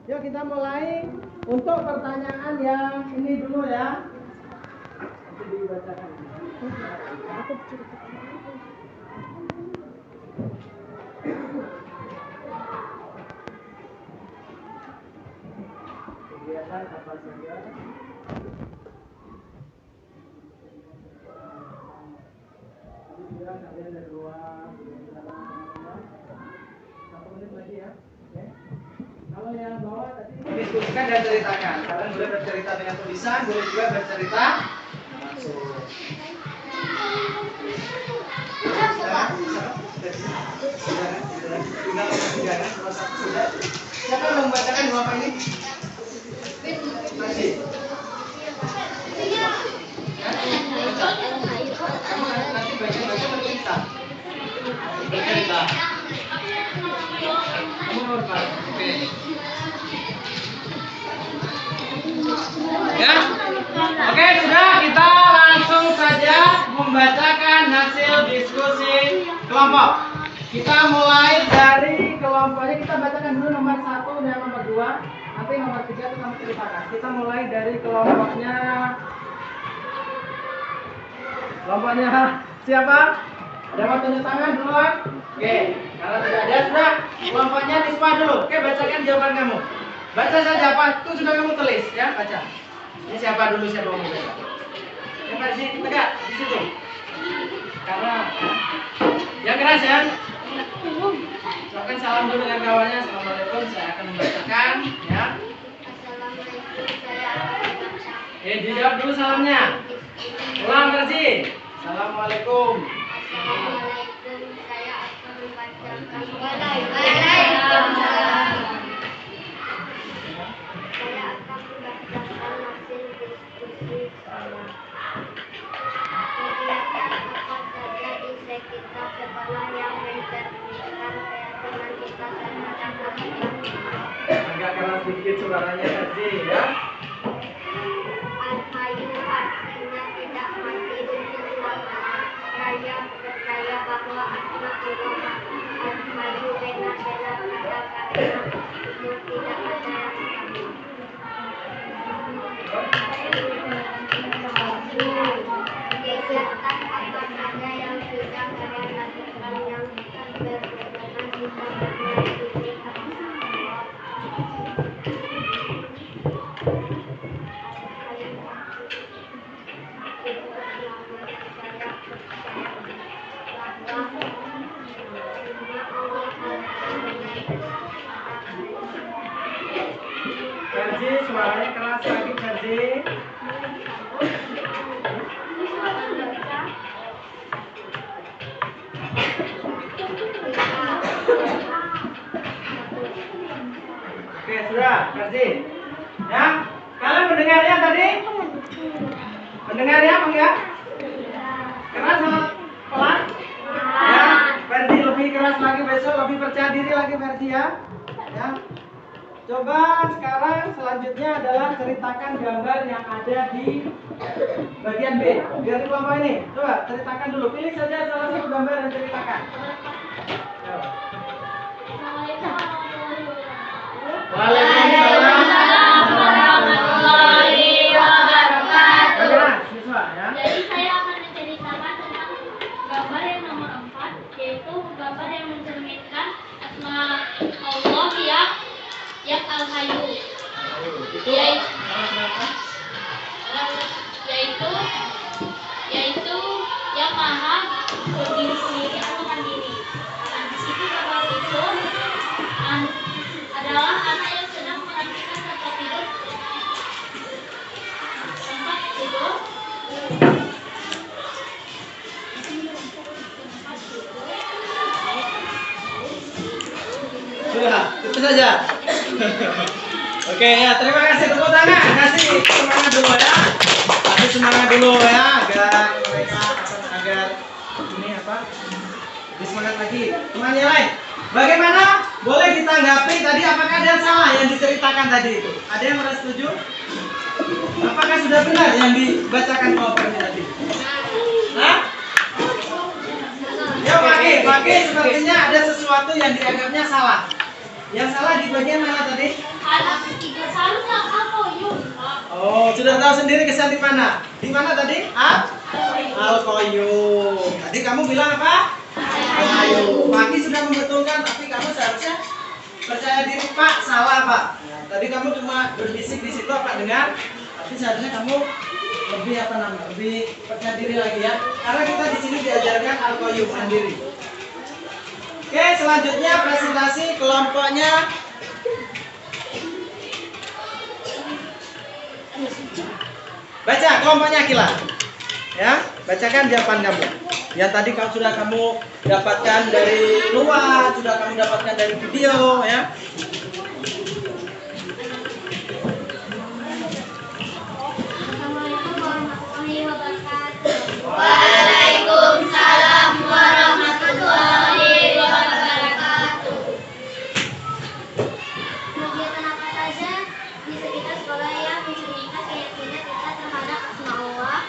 Yuk kita mulai. Untuk pertanyaan yang ini dulu ya. Nanti dibacakan. Kegiatan apa saja? Kalian dari luar, 1 menit lagi ya. Oke. Kalau yang bawah tadi diskusikan dan ceritakan. Kalian boleh bercerita dengan tulisan, boleh juga bercerita langsung. Siapa yang membacakan jawaban ini? Masih. Kamu nanti baca bercerita. Bercerita. Kamu normal. Oke. Ya. Oke, sudah, kita langsung saja membacakan hasil diskusi kelompok. Kita mulai dari kelompok kelompoknya kita bacakan dulu nomor 1 dan nomor 2. Nanti nomor 3 itu kamu ceritakan. Kita mulai dari kelompoknya siapa? Ada mau tunjuk tangan duluan? Oke, kalau tidak ada sudah kelompoknya Nisma dulu. Oke, bacakan jawaban kamu. Baca saja apa itu sudah kamu tulis ya, baca. Ini siapa dulu siapa mau baca? Yang versi tegak di situ. Karena yang keras ya. Silakan salam dulu dengan kawannya. Assalamualaikum, saya akan membacakan ya. Assalamualaikum, saya akan membaca. Dijawab dulu salamnya. Ulang versi. Assalamualaikum. Assalamualaikum, saya akan membacakan. Waalaikumsalam. Saya akan membacakan hasil diskusi saya. Kegiatan apa saja di sekitar sekolah yang mencerminkan keyakinan kita terhadap Al-Quran? Agak keras sedikit suaranya versi ya. Al-Hayu artinya tidak mati untuk selamanya. Saya percaya bahwa asma Allah Al-Hayu benar-benar ada karena itu tidak ada yang sama. Kegiatan apa saja yang sudah saya lakukan yang berhubungan kita memiliki Versi suaranya keras lagi versi. Oke, sudah versi. Ya, kalian mendengarnya tadi? Mendengar ya, Bang ya? Keras sama pelan? Ya, versi lebih keras lagi besok, lebih percaya diri lagi versi ya. Ya. Coba sekarang selanjutnya adalah ceritakan gambar yang ada di bagian B. Biar di kelompok ini. Coba ceritakan dulu. Pilih saja salah satu gambar dan ceritakan. Waalaikumsalam warahmatullahi wabarakatuh. Keras, siswa ya. Jadi saya akan menceritakan tentang gambar yang nomor 4, yaitu gambar yang mencerminkan asma Allah yang Al-Hayu. Yaitu yang maha berdiri sendiri atau mandiri. Nah, di situ gambar itu adalah anak yang sedang memperhatikan tempat tidur. Sudah, itu saja. Oke ya, terima kasih, tepuk tangan. Kasih semangat dulu ya. Kasih semangat dulu ya, agar mereka agar ini apa? Lebih semangat lagi. Teman yang lain, bagaimana? Boleh ditanggapi tadi, apakah ada yang salah yang diceritakan tadi itu? Ada yang merasa setuju? Apakah sudah benar yang dibacakan kelompoknya tadi? Hah? Ya pakai sepertinya ada sesuatu yang dianggapnya salah. Yang salah di bagian mana tadi? Oh, sudah tahu sendiri kesan di mana? Di mana tadi? Al-Qayyum. Tadi kamu bilang apa? Al-Qayyum. Pagi sudah membetulkan, tapi kamu seharusnya percaya diri, Pak. Salah, Pak. Nah, tadi kamu cuma berbisik di situ, Pak dengar. Tapi seharusnya kamu lebih lebih percaya diri lagi ya. Karena kita di sini diajarkan Al-Qayyum mandiri. Oke, selanjutnya presentasi kelompoknya. Baca kelompoknya Akila. Ya, bacakan jawaban kamu. Yang tadi sudah kamu dapatkan dari luar, sudah kamu dapatkan dari video ya. Assalamualaikum warahmatullahi wabarakatuh. Waalaikumsalam warahmatullahi wabarakatuh. Kegiatan apa saja di sekitar sekolah yang mencerminkan keyakinan kita terhadap asma Allah?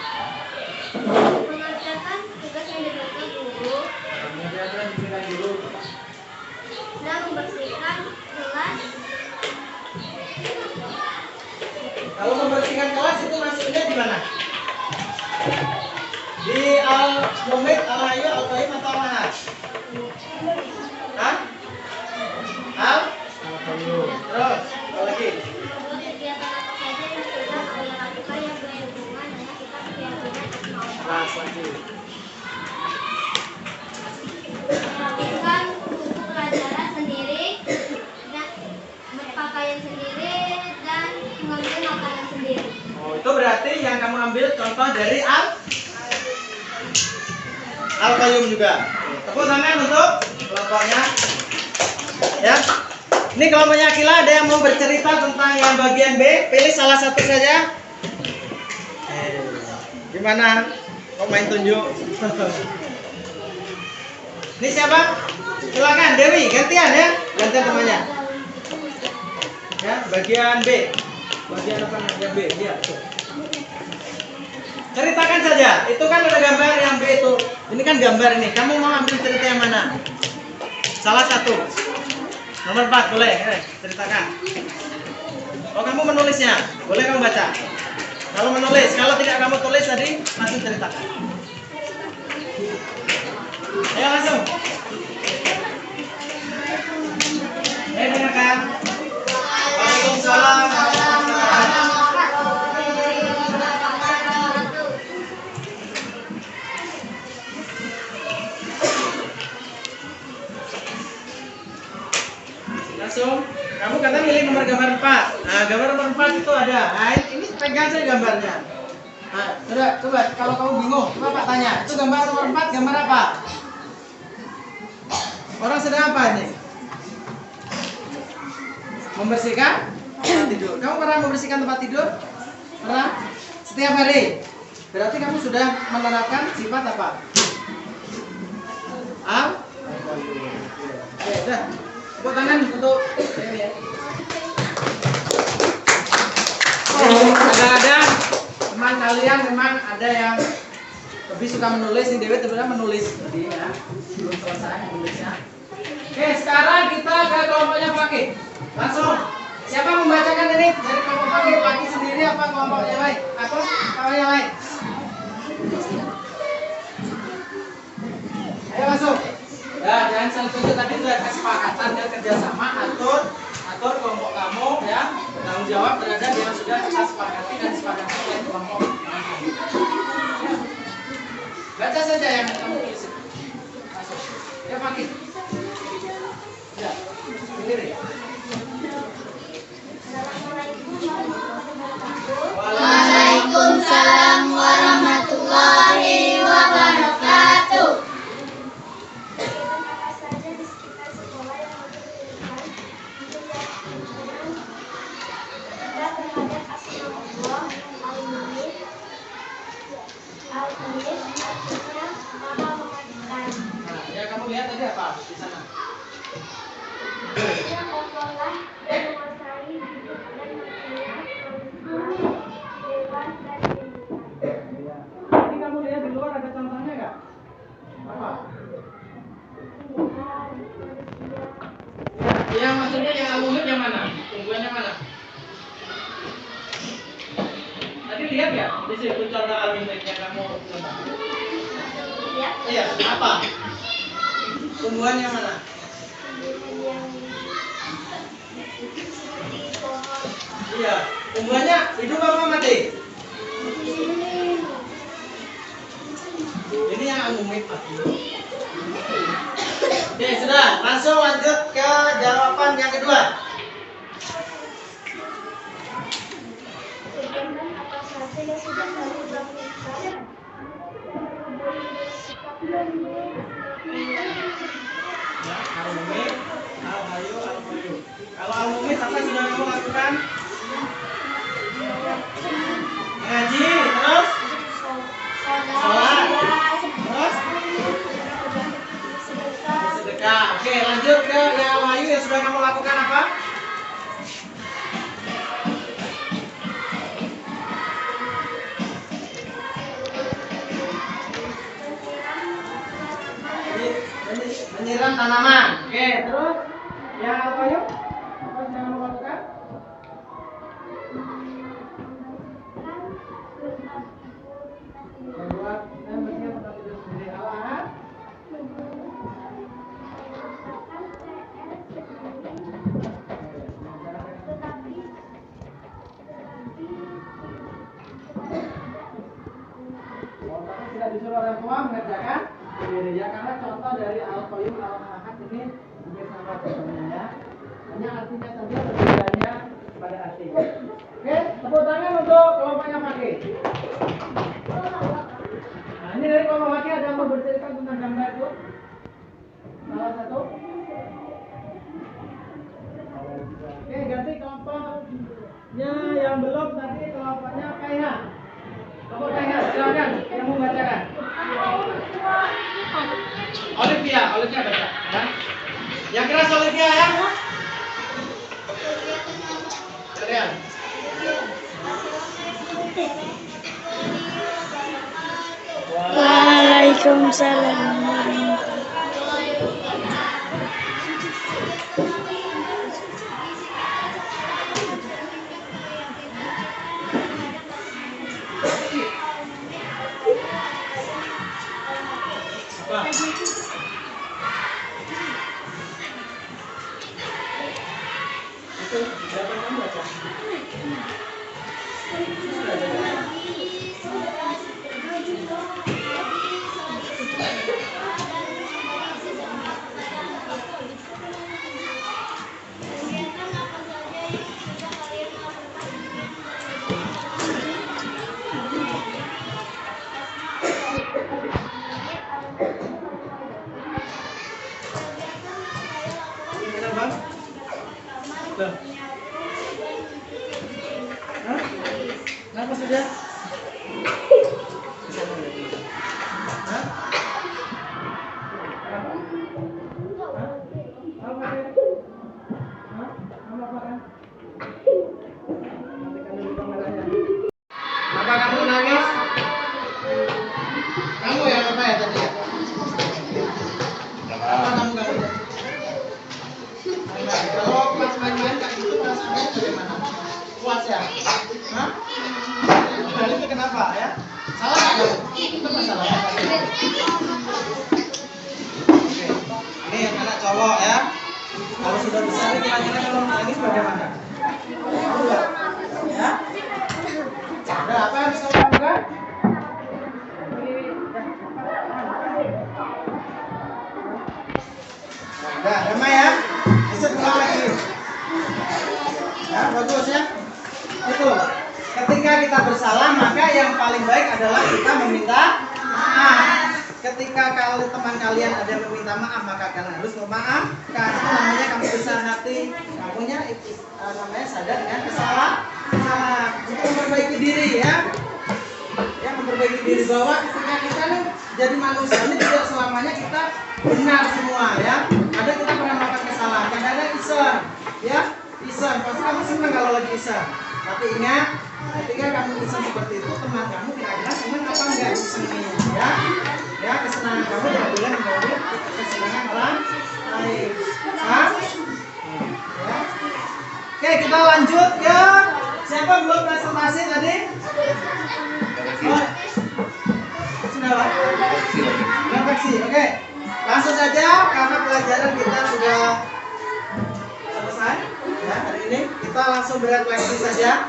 Mengerjakan tugas yang diberikan guru dan membersihkan Mumit, Al-Hayu, Al-Qayyum atau Al-Ahad? Hah? Al-Qayyum. Terus, apa lagi? Kegiatan apa saja yang sudah saya lakukan yang berhubungan dengan kitab keyakinan asma Nah, lagi. melakukan buku pelajaran sendiri dan berpakaian sendiri dan mengambil makanan sendiri. Oh, itu berarti yang kamu ambil contoh dari Al-Qayyum juga. Tepuk tangan untuk kelompoknya. Ya. Ini kelompoknya Akila, ada yang mau bercerita tentang yang bagian B? Pilih salah satu saja. Gimana? Kok main tunjuk? Ini siapa? Silakan Dewi, gantian ya. Gantian temannya. Ya, bagian B. Bagian apa namanya B? Iya, tuh. Ceritakan saja. Itu kan ada gambar yang B itu. Ini kan gambar ini. Kamu mau ambil cerita yang mana? Salah satu. Nomor 4 boleh. Ceritakan. Oh, kamu menulisnya. Boleh kamu baca. Kalau menulis, kalau tidak kamu tulis tadi, langsung ceritakan. Ayo langsung. Dengarkan. Waalaikumsalam. Langsung. Kamu kata milih nomor gambar 4. Nah, gambar nomor 4 itu ada. Nah, ini pegang saja gambarnya. Nah, coba kalau kamu bingung, coba Pak tanya. Itu gambar nomor 4 gambar apa? Orang sedang apa ini? Membersihkan tempat tidur. Kamu pernah membersihkan tempat tidur? Pernah? Setiap hari. Berarti kamu sudah menerapkan sifat apa? Oke, udah. Tepuk tangan untuk kadang-kadang teman kalian memang ada yang lebih suka menulis. Ini Dewi sebenarnya menulis tadi ya, belum selesai menulisnya. Oke, sekarang kita ke kelompoknya Fakih. Langsung, siapa membacakan ini dari kelompok Fakih? Fakih sendiri apa kelompok yang lain? Atau kawan yang lain? Ayo masuk. Ya, jangan saling tunjuk, tadi sudah kesepakatan dan kerjasama. Atur kelompok kamu ya, tanggung jawab terhadap yang sudah kita sepakati dan disepakati oleh kelompok. Baca saja yang kamu tulis. Masuk. Ya Fakih. Ya, sendiri. Waalaikumsalam warahmatullahi wabarakatuh. Ya, kamu lihat tadi apa di sana? Ini kamu lihat di luar ada contohnya nggak? Apa? Ya, yang maksudnya yang alumni yang mana? Tumbuhannya mana? Tadi lihat ya di situ contoh alumni yang kamu coba. Iya, apa? Tumbuhannya mana? Iya, tumbuhannya hidup apa mati? Ini yang alumni Pak. Oke, sudah. Langsung lanjut ke jawaban yang kedua. Kegiatan apa saja yang sudah kamu lakukan? Ya, alumni, Al-Hayu, Al-Qayyum. Kalau alumni apa sudah kamu lakukan? Ngaji, terus sholat, terus sedekah. Oke, lanjut ke yang Al-Hayu yang sudah kamu lakukan apa? Menyiram tanaman. Oke, terus yang Al-Qayyum apa yang kamu lakukan? Membuat dan bersiap tempat tidur sendiri. taqwa mengerjakan sendiri ya, karena contoh dari al-qayyum al-ahad ini hampir sama contohnya ya. Hanya artinya saja perbedaannya pada artinya. Oke, tepuk tangan untuk kelompoknya Fakih. Nah, ini dari kelompok Fakih ada yang mau bercerita tentang gambar itu? Salah satu. Oke, ganti kelompoknya yang belum, nanti kelompoknya KH. Kelompok KH, silakan yang mau membacakan. Olivia baca. Ya. Yang keras Olivia ya. Kalian. Waalaikumsalam. Itu berapa kamu baca? Benar bang? Loh. Hah? Kenapa sudah? Hah? Kenapa? Hah? Apa kan? Hah? Apa kan? Matikan dulu kameranya. Apa kamu nangis? Kamu yang apa ya tadi ya? Apa kamu ya? Kalau pas main-main kayak gitu perasaannya bagaimana? Puas ya? Hah? Nah, itu kenapa ya? Salah nggak kamu? Itu masalahnya. Oke. Ini yang anak cowok ya. Kalau sudah besar kira-kira kalau nangis bagaimana? Ya? Ada apa yang bisa lakukan? Udah, damai ya. Bisa pulang lagi. Ya, bagus ya. Itu. Ketika kita bersalah, maka yang paling baik adalah kita meminta maaf. Ketika kalau teman kalian ada yang meminta maaf, maka kalian harus memaafkan. Itu namanya kamu besar hati. Kamunya namanya sadar dengan kesalahan. Untuk memperbaiki diri ya. Ya, memperbaiki diri bahwa ketika kita nih jadi manusia ini tidak selamanya kita benar semua ya. Ada kita pernah melakukan kesalahan, kadang-kadang iseng ya, iseng. Pasti kamu senang kalau lagi iseng. Tapi ingat, ketika kamu iseng seperti itu, teman kamu kira-kira senang apa enggak isengnya ya. Ya, kesenangan kamu tidak boleh mengganggu kesenangan orang lain. Hah? Ya. Oke, kita lanjut ke siapa belum presentasi tadi? Oh, sudah Pak? Refleksi, oke. Langsung saja karena pelajaran kita sudah selesai ya hari ini, kita langsung berefleksi saja.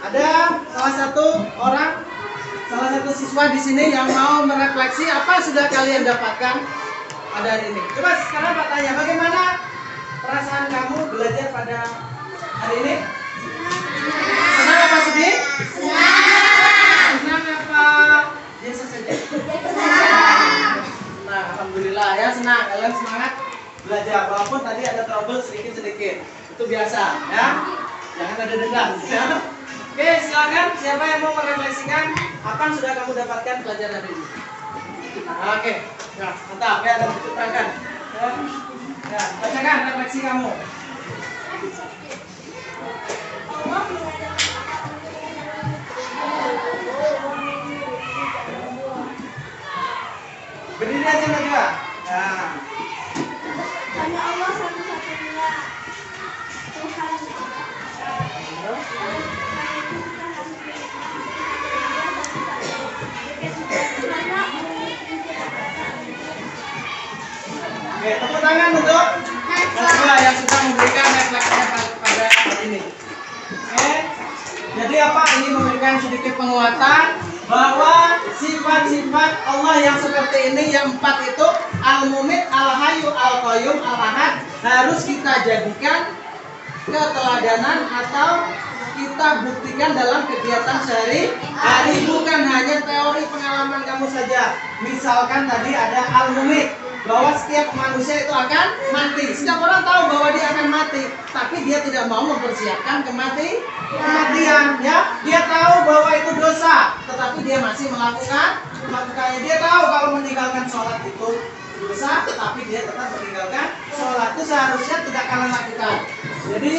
Ada salah satu siswa di sini yang mau merefleksi apa sudah kalian dapatkan pada hari ini. Coba sekarang Pak tanya, bagaimana perasaan kamu belajar pada hari ini? Senang apa sedih? Senang apa biasa saja? Nah, alhamdulillah ya, senang. Kalian semangat belajar walaupun tadi ada trouble sedikit-sedikit. Itu biasa ya. Jangan ada dendam ya. Oke, silakan siapa yang mau merefleksikan apa yang sudah kamu dapatkan pelajaran hari ini. Oke. Ya, mantap ya, dan terangkan. Ya, bacakan refleksi kamu. Berdiri aja Najwa. Nah. Hanya Allah satu-satunya Tuhan. Oke, tepuk tangan untuk Najwa yang sudah memberikan refleksinya pada hari ini. Oke, jadi apa ini memberikan sedikit penguatan bahwa sifat-sifat Allah yang seperti ini, yang 4 itu, Al-Mumit, Al-Hayyu, Al-Qayyum, Al-Ahad, harus kita jadikan keteladanan atau kita buktikan dalam kegiatan sehari-hari, bukan hanya teori pengalaman kamu saja. Misalkan tadi ada Al-Mumit, bahwa setiap manusia itu akan mati. Setiap orang tahu bahwa dia akan mati, tapi dia tidak mau mempersiapkan kematian, ya. Dia tahu bahwa itu dosa, tetapi dia masih melakukannya. Dia tahu kalau meninggalkan sholat itu dosa, tetapi dia tetap meninggalkan sholat. Itu seharusnya tidak kalian lakukan. Jadi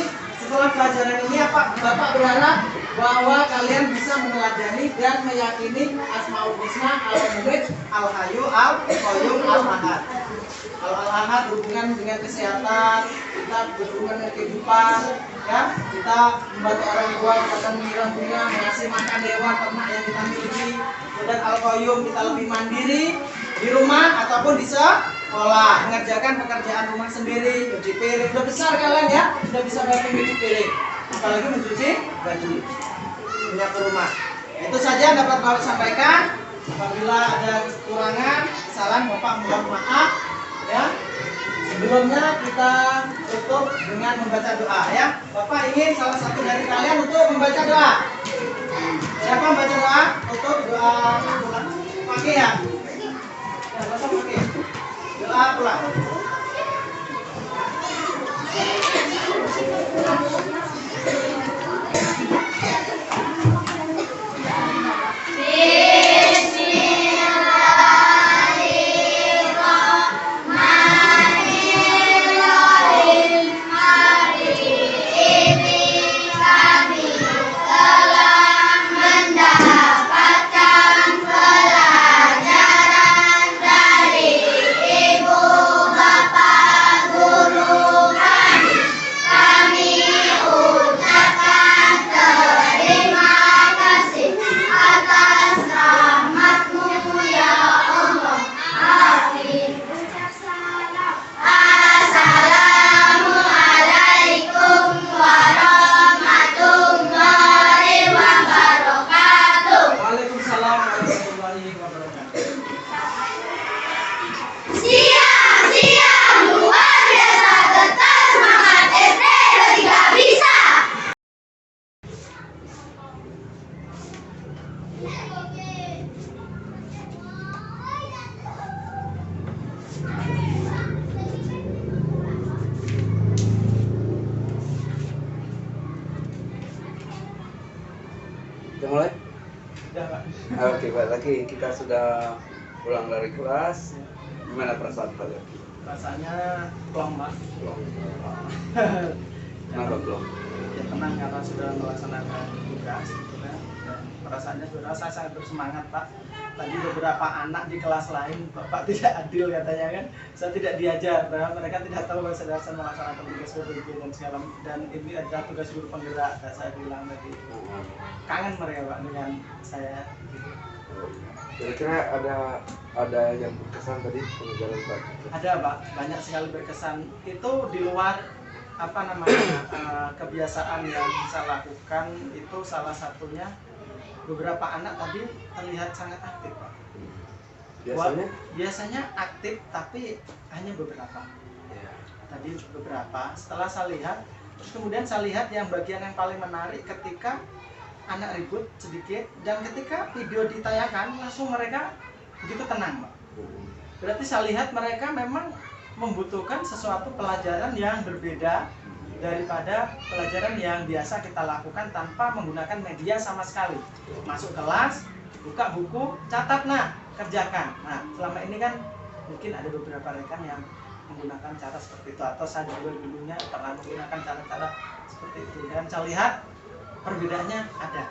setelah pelajaran ini Bapak berharap bahwa kalian bisa meneladani dan meyakini Asmaul Husna, Al-Mumit, Al-Hayyu, Al-Qayyum, Al-Ahad. Kalau Al-Ahad berhubungan dengan kesehatan, kita berhubungan dengan kehidupan, ya, kita membantu orang tua, kita menyiram bunga, mengasih makan hewan ternak yang kita miliki. Dan Al-Qayyum, kita lebih mandiri di rumah ataupun di sekolah, mengerjakan pekerjaan rumah sendiri, cuci piring. Sudah besar kalian ya, sudah bisa bantu mencuci piring, apalagi mencuci baju, menyapu rumah. Itu saja dapat Bapak sampaikan. Apabila ada kekurangan, kesalahan, Bapak mohon maaf, ya. Sebelumnya kita tutup dengan membaca doa, ya. Bapak ingin salah satu dari kalian untuk membaca doa. Siapa membaca doa? Untuk doa pakai ya. Ya, Bapak pakai. Doa pulang. Kita mulai? Sudah, Pak. Oke, balik lagi. Kita sudah pulang dari kelas. Gimana perasaan kalian? Rasanya plong, Pak. Belum. Kenapa belum? Ya tenang karena sudah melaksanakan tugas, gitu kan. Dan perasaannya sudah saya sangat bersemangat, Pak. Tadi beberapa anak di kelas lain, Bapak tidak adil katanya kan. Saya tidak diajar, mereka tidak tahu bahwa saya melaksanakan tugas PBB dan segala, dan ini adalah tugas guru penggerak. Dan saya bilang tadi kangen mereka, Pak, dengan saya. Kira-kira ada yang berkesan tadi pengajaran Pak? Ada, Pak, banyak sekali berkesan. Itu di luar apa namanya kebiasaan yang saya lakukan. Itu salah satunya beberapa anak tadi terlihat sangat aktif, Pak. Biasanya aktif, tapi hanya beberapa. Ya. Tadi beberapa. Setelah saya lihat, terus kemudian saya lihat yang bagian yang paling menarik ketika anak ribut sedikit, dan ketika video ditayangkan langsung mereka begitu tenang, Pak. Berarti saya lihat mereka memang membutuhkan sesuatu pelajaran yang berbeda daripada pelajaran yang biasa kita lakukan tanpa menggunakan media sama sekali. Masuk kelas, buka buku, catat, nah, kerjakan. Nah, selama ini kan mungkin ada beberapa rekan yang menggunakan cara seperti itu, atau saya juga dulunya pernah menggunakan cara-cara seperti itu, dan saya lihat perbedaannya ada.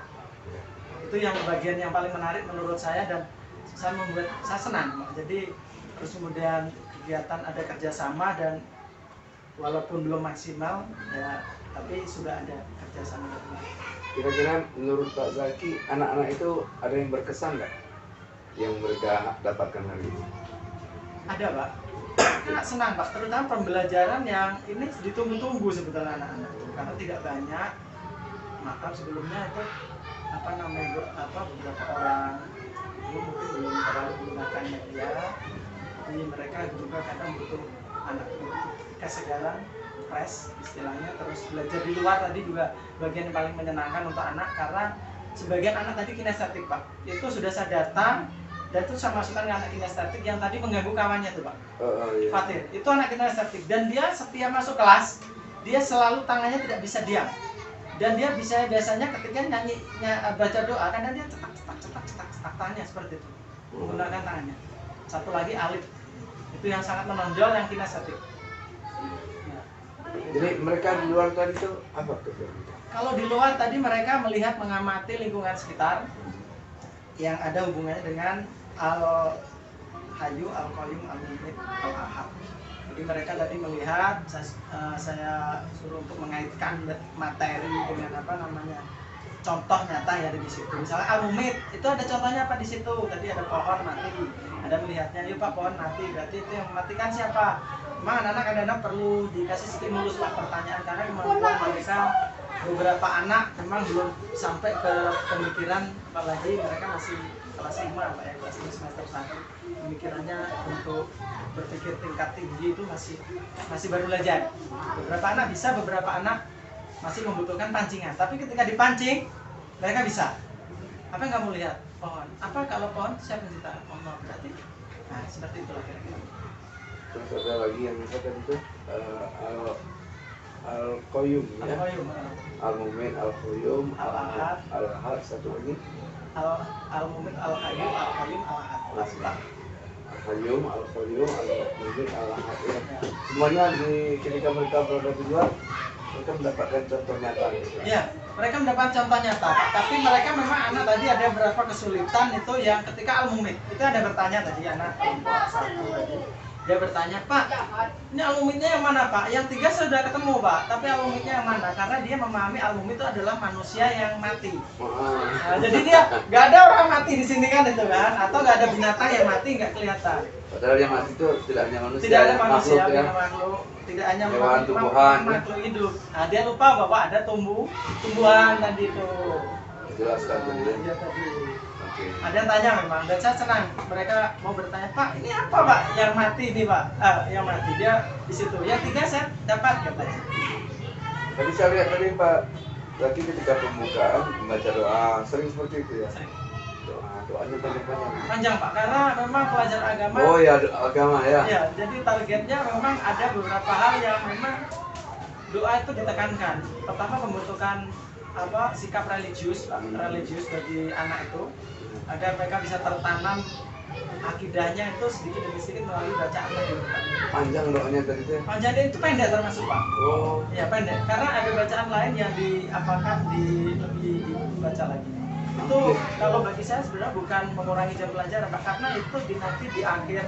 Itu yang bagian yang paling menarik menurut saya, dan saya senang. Jadi terus kemudian kegiatan ada kerjasama, dan walaupun belum maksimal ya, tapi sudah ada kerjasama. Kira-kira menurut Pak Zaki, anak-anak itu ada yang berkesan nggak yang mereka dapatkan hari ini? Ada, Pak. Sangat senang, Pak, terutama pembelajaran yang ini ditunggu-tunggu sebetulnya anak-anak itu, karena tidak banyak. Maka sebelumnya itu beberapa orang dulu mungkin belum terlalu menggunakan media, jadi mereka juga kadang butuh anak kesegaran, fresh istilahnya, terus belajar di luar tadi juga bagian yang paling menyenangkan untuk anak, karena sebagian anak tadi kinestetik Pak, itu sudah saya data dan itu saya masukkan ke anak kinestetik yang tadi mengganggu kawannya tuh Pak. Iya. Fatir, itu anak kinestetik dan dia setiap masuk kelas dia selalu tangannya tidak bisa diam, dan dia biasanya ketika baca doa karena dia cetak tangannya seperti itu menggunakan tangannya. Satu lagi alif, itu yang sangat menonjol yang kinestetik. Ya. Jadi mereka di luar tadi itu apa tuh? Kalau di luar tadi mereka melihat mengamati lingkungan sekitar yang ada hubungannya dengan al-hayyu, al-qayyum, al-mumit, al-ahad. Jadi mereka tadi melihat, saya suruh untuk mengaitkan materi dengan apa namanya, contoh nyata yang ada di situ. Misalnya al-mumit, itu ada contohnya apa di situ? Tadi ada pohon mati, ada melihatnya, yuk Pak pohon mati, berarti itu yang mematikan siapa? Memang anak-anak kadang-kadang perlu dikasih stimulus Pak pertanyaan, karena kemampuan mereka, beberapa anak memang belum sampai ke pemikiran, apalagi mereka masih kelas 5 Pak ya, kelas 5 semester 1, pemikirannya untuk berpikir tingkat tinggi itu masih baru belajar. Beberapa anak bisa, beberapa anak masih membutuhkan pancingan, tapi ketika dipancing mereka bisa. Apa yang kamu lihat? Pohon. Apa kalau pohon siapa yang cipta? Allah, berarti nah seperti itulah kira-kira. Terus ada lagi yang misalkan itu al-qayyum ya, Al-qayyum, al-mumin, al-qayyum, Al-ahad, al-ahad, satu lagi al-mumin, al-hayyu, al-qayyum, al-ahad. al-qayyum, al-qayyum, al-mumin, al-ahad ya. Semuanya ketika mereka berada di luar, mereka mendapatkan contoh nyata. Ya, mereka mendapat contoh nyata, tapi mereka memang anak tadi ada beberapa kesulitan itu yang ketika al-mumit itu ada bertanya tadi anak kelompok 1 tadi. Dia bertanya, Pak, ini al-mumitnya yang mana Pak? Yang 3 sudah ketemu Pak, tapi al-mumitnya yang mana? Karena dia memahami al-mumit itu adalah manusia yang mati. Nah, jadi dia nggak ada orang mati di sini kan itu kan, atau nggak ada binatang yang mati nggak kelihatan. Padahal yang mati itu tidak hanya manusia, Tidak ada manusia, makhluk ya. makhluk, tidak hanya Hewan, tumbuhan. makhluk hidup. Nah, dia lupa bahwa ada tumbuhan tadi itu. Jelaskan tadi ya. Dia tadi. Oke. Ada yang tanya memang, dan saya senang mereka mau bertanya, Pak ini apa Pak yang mati ini Pak? Yang mati dia di situ. Yang 3 saya dapat katanya. Tadi saya lihat tadi Pak, berarti ketika pembukaan membaca doa sering seperti itu ya. Sering. Doanya panjang-panjang. Panjang Pak, karena memang pelajar agama. Oh ya, agama ya. Ya, jadi targetnya memang ada beberapa hal yang memang doa itu ditekankan. Pertama membutuhkan sikap religius, Pak, religius bagi anak itu, agar mereka bisa tertanam akidahnya itu sedikit demi sedikit melalui bacaan tadi. Panjang doanya tadi tuh. Panjangnya itu pendek termasuk Pak. Oh. Ya pendek, karena ada bacaan lain yang lebih dibaca lagi. Itu kalau bagi saya sebenarnya bukan mengurangi jam pelajaran Pak, karena itu nanti di akhir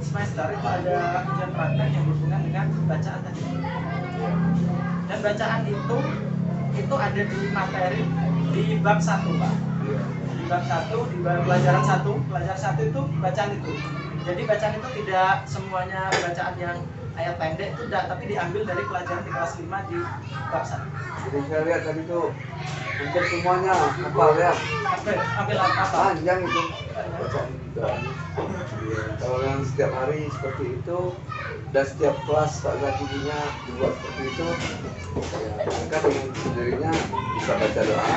semester itu ada ujian praktek yang berhubungan dengan bacaan tadi. Dan bacaan itu ada di materi di bab 1 Pak. Di bab 1, di pelajaran 1 itu bacaan itu. Jadi bacaan itu tidak semuanya bacaan yang ayat pendek itu tidak, tapi diambil dari pelajaran di kelas 5 di bab 1. Jadi saya lihat tadi tuh hampir semuanya hafal ya. Ambil apa? Panjang itu bacaan juga. Iya. Kalau yang setiap hari seperti itu dan setiap kelas strateginya dibuat seperti itu, ya, mereka dengan sendirinya bisa baca doa.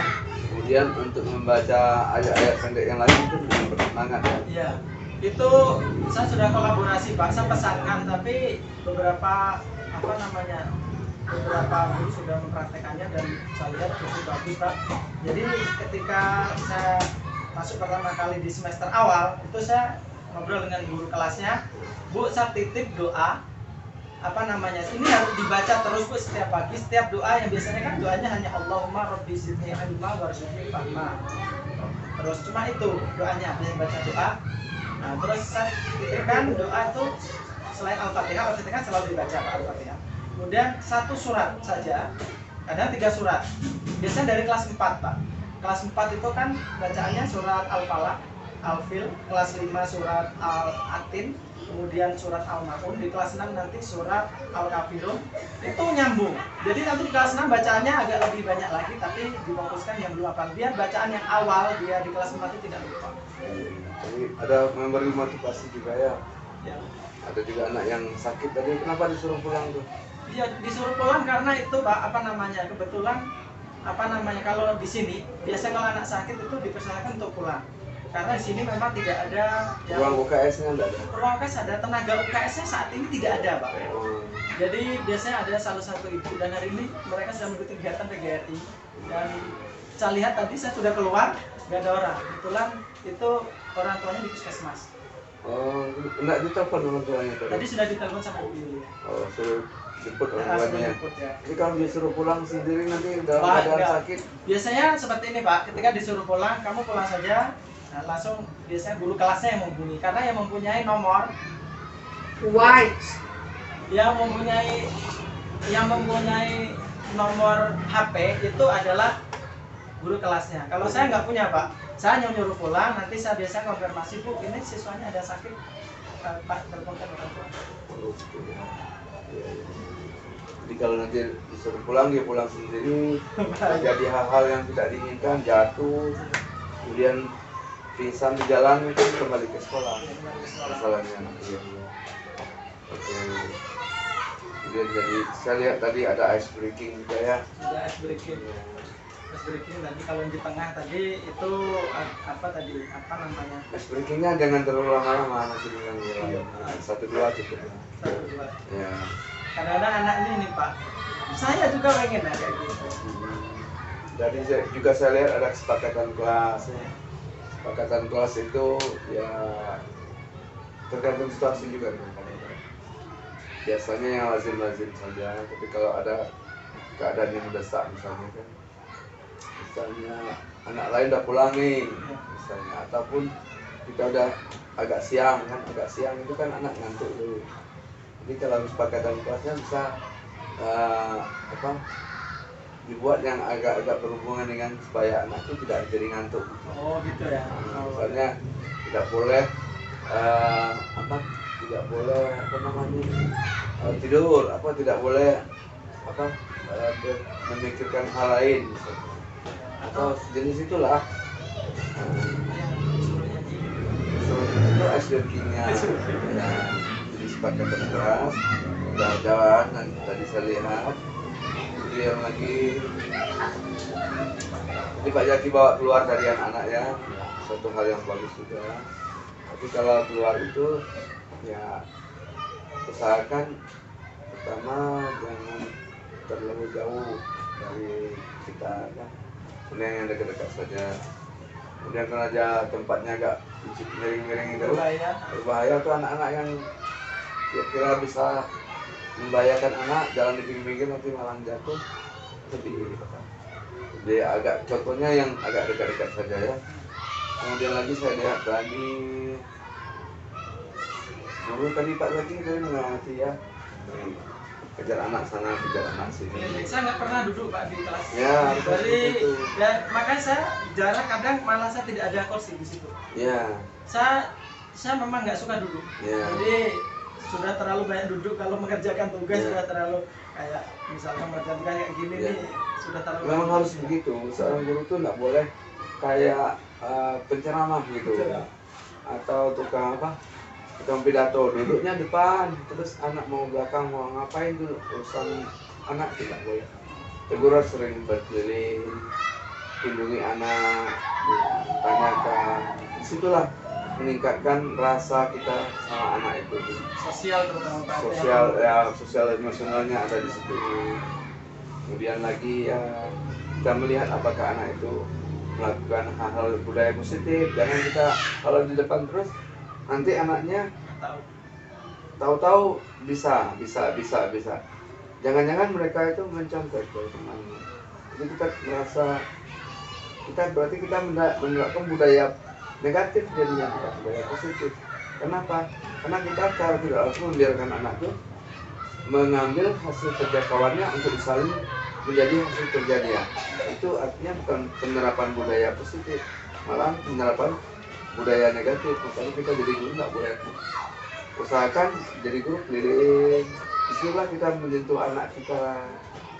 Kemudian untuk membaca ayat-ayat pendek yang lain itu dengan bersemangat ya. Iya. Itu saya sudah kolaborasi Pak, saya pesankan, tapi beberapa beberapa guru sudah mempraktekannya dan saya lihat cukup bagus Pak. Jadi ketika saya masuk pertama kali di semester awal itu saya ngobrol dengan guru kelasnya, Bu saya titip doa ini harus dibaca terus Bu setiap pagi, setiap doa yang biasanya kan doanya hanya Allahumma rabbi zidni ilma warzuqni fahma. Terus cuma itu doanya, bisa baca doa. Nah, terus saya titipkan doa itu selain Al-Fatihah kan selalu dibaca Pak Al-Fatihah. Kemudian 1 surat saja, kadang 3 surat. Biasanya dari kelas 4 Pak. Kelas 4 itu kan bacaannya surat Al-Falaq, Al-Fil, kelas 5 surat Al-Atin, kemudian surat Al-Maun, di kelas 6 nanti surat Al-Kafirun. Itu nyambung. Jadi nanti di kelas 6 bacaannya agak lebih banyak lagi, tapi difokuskan yang belum hafal. Biar bacaan yang awal dia di kelas 4 itu tidak lupa. Jadi ada memberi motivasi juga ya. Ya. Ada juga anak yang sakit tadi, kenapa disuruh pulang tuh? Dia disuruh pulang karena itu Pak, kebetulan kalau di sini biasanya kalau anak sakit itu dipersilakan untuk pulang. Karena di sini memang tidak ada Ruang UKS-nya enggak ada? ruang UKS, ada tenaga UKS-nya saat ini tidak ada Pak. Oh. Jadi biasanya ada salah satu ibu, dan hari ini mereka sedang mengikuti kegiatan PGRI. Dan saya lihat tadi saya sudah keluar, nggak ada orang. Kebetulan itu orang tuanya di puskesmas. Oh, enggak ditelepon orang tuanya tadi? Tadi sudah ditelepon sama Ibu Yulia. Oh, suruh jemput orang Sudah tuanya. jemput, ya. Jadi kalau disuruh pulang sendiri nanti dalam Pak, keadaan enggak. sakit? Biasanya seperti ini Pak, ketika disuruh pulang, kamu pulang saja. Nah, langsung biasanya guru kelasnya yang menghubungi, karena yang mempunyai nomor yang mempunyai nomor HP itu adalah guru kelasnya. Kalau saya nggak punya Pak, saya hanya nyuruh pulang, nanti saya biasanya konfirmasi, Bu, ini siswanya ada sakit, Pak, teleponkan orang tua. Oh, gitu ya. Iya, iya. Jadi kalau nanti disuruh pulang, dia pulang sendiri, terjadi hal-hal yang tidak diinginkan, jatuh, kemudian pingsan di jalan, itu kembali ke sekolah. Masalahnya. Iya, iya. Oke. Kemudian jadi saya lihat tadi ada ice breaking juga ya. Sudah ice breaking. Ice breaking tadi kalau di tengah tadi itu apa namanya? Ice breakingnya jangan terlalu lama-lama, nanti bilang ya. 1-2 cukup. 1-2. Ya. Kadang-kadang anak ini Pak, saya juga pengen ada kayak gitu. Jadi saya lihat ada kesepakatan kelas. Kesepakatan kelas itu ya tergantung situasi juga. Biasanya yang lazim-lazim saja, tapi kalau ada keadaan yang mendesak misalnya kan, misalnya anak lain udah pulang nih, misalnya, ataupun kita udah agak siang itu kan anak ngantuk dulu. Jadi kalau kesepakatan kelasnya bisa dibuat yang agak berhubungan dengan supaya anak itu tidak jadi ngantuk. Oh gitu ya. Misalnya tidak boleh tidur, tidak boleh memikirkan hal lain misalnya. Atau jenis itulah. Itu ice breaking-nya. Ya, jadi sepakatan keras, udah jalan dan tadi saya lihat. Kemudian lagi jadi Pak Jaki bawa keluar dari anak-anak ya, suatu hal yang bagus juga. Tapi kalau keluar itu ya usahakan pertama jangan terlalu jauh dari kita ya. Kemudian yang dekat-dekat saja. Kemudian karena tempatnya agak miring-miring itu berbahaya tuh anak-anak yang kira-kira bisa membahayakan anak, jalan di pinggir nanti malah jatuh, lebih jadi agak contohnya yang agak dekat-dekat saja ya. Kemudian lagi saya lihat tadi tadi Pak Zaki tadi mengamati ya, kejar anak sana, kejar anak sini. Saya nggak pernah duduk Pak di kelas. Ya, Dan makanya saya jarang, kadang malah saya tidak ada kursi di situ. Ya. Saya memang nggak suka duduk. Ya. Jadi sudah terlalu banyak duduk kalau mengerjakan tugas, Ya. sudah terlalu kayak misalnya mengerjakan tugas kayak gini Ya. nih sudah terlalu. Memang harus begitu. Seorang guru tuh nggak boleh kayak penceramah gitu, atau tukang pidato, duduknya depan, terus anak mau belakang mau ngapain tuh urusan anak tidak boleh. Tegur sering berkeliling, kunjungi anak, tanyakan, disitulah meningkatkan rasa kita sama anak itu. Sosial terutama Pak. Sosial emosionalnya ada di situ. Kemudian lagi ya kita melihat apakah anak itu melakukan hal-hal budaya positif. Jangan kita kalau di depan terus nanti anaknya tahu-tahu bisa. Jangan-jangan mereka itu mencontoh dari temannya. Jadi kita merasa berarti kita menerapkan budaya negatif jadinya, tidak budaya positif. Kenapa? Karena kita secara tidak langsung membiarkan anak itu mengambil hasil kerja kawannya untuk disalin menjadi hasil kerja dia. Itu artinya bukan penerapan budaya positif, malah penerapan budaya negatif. Makanya kita jadi guru nggak boleh, usahakan jadi guru keliling. Disitulah kita menyentuh anak kita,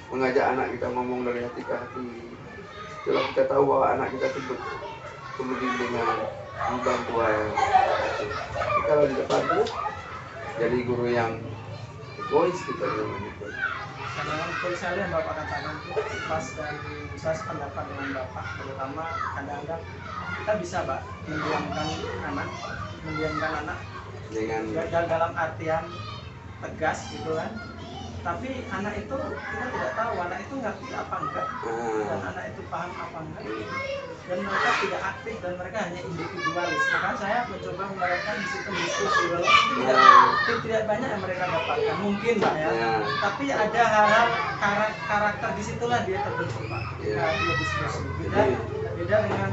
mengajak anak kita ngomong dari hati ke hati. Setelah kita tahu bahwa anak kita itu perlu bimbingan, bantuan. Kalau di depan tuh jadi guru yang egois kita namanya itu. Kadang betul sekali yang Bapak katakan itu pas, dan saya sependapat dengan Bapak, terutama kadang-kadang kita bisa Pak mendiamkan anak Dengan dalam artian tegas gitu kan, tapi anak itu kita tidak tahu anak itu ngerti apa enggak, dan anak itu paham apa enggak, dan mereka tidak aktif dan mereka hanya individualis. Maka saya mencoba menerapkan sistem diskusi, walaupun tidak banyak yang mereka dapatkan mungkin Pak ya, tapi ada hal-hal karakter disitulah dia terbentuk Pak. Dia diskusi beda dengan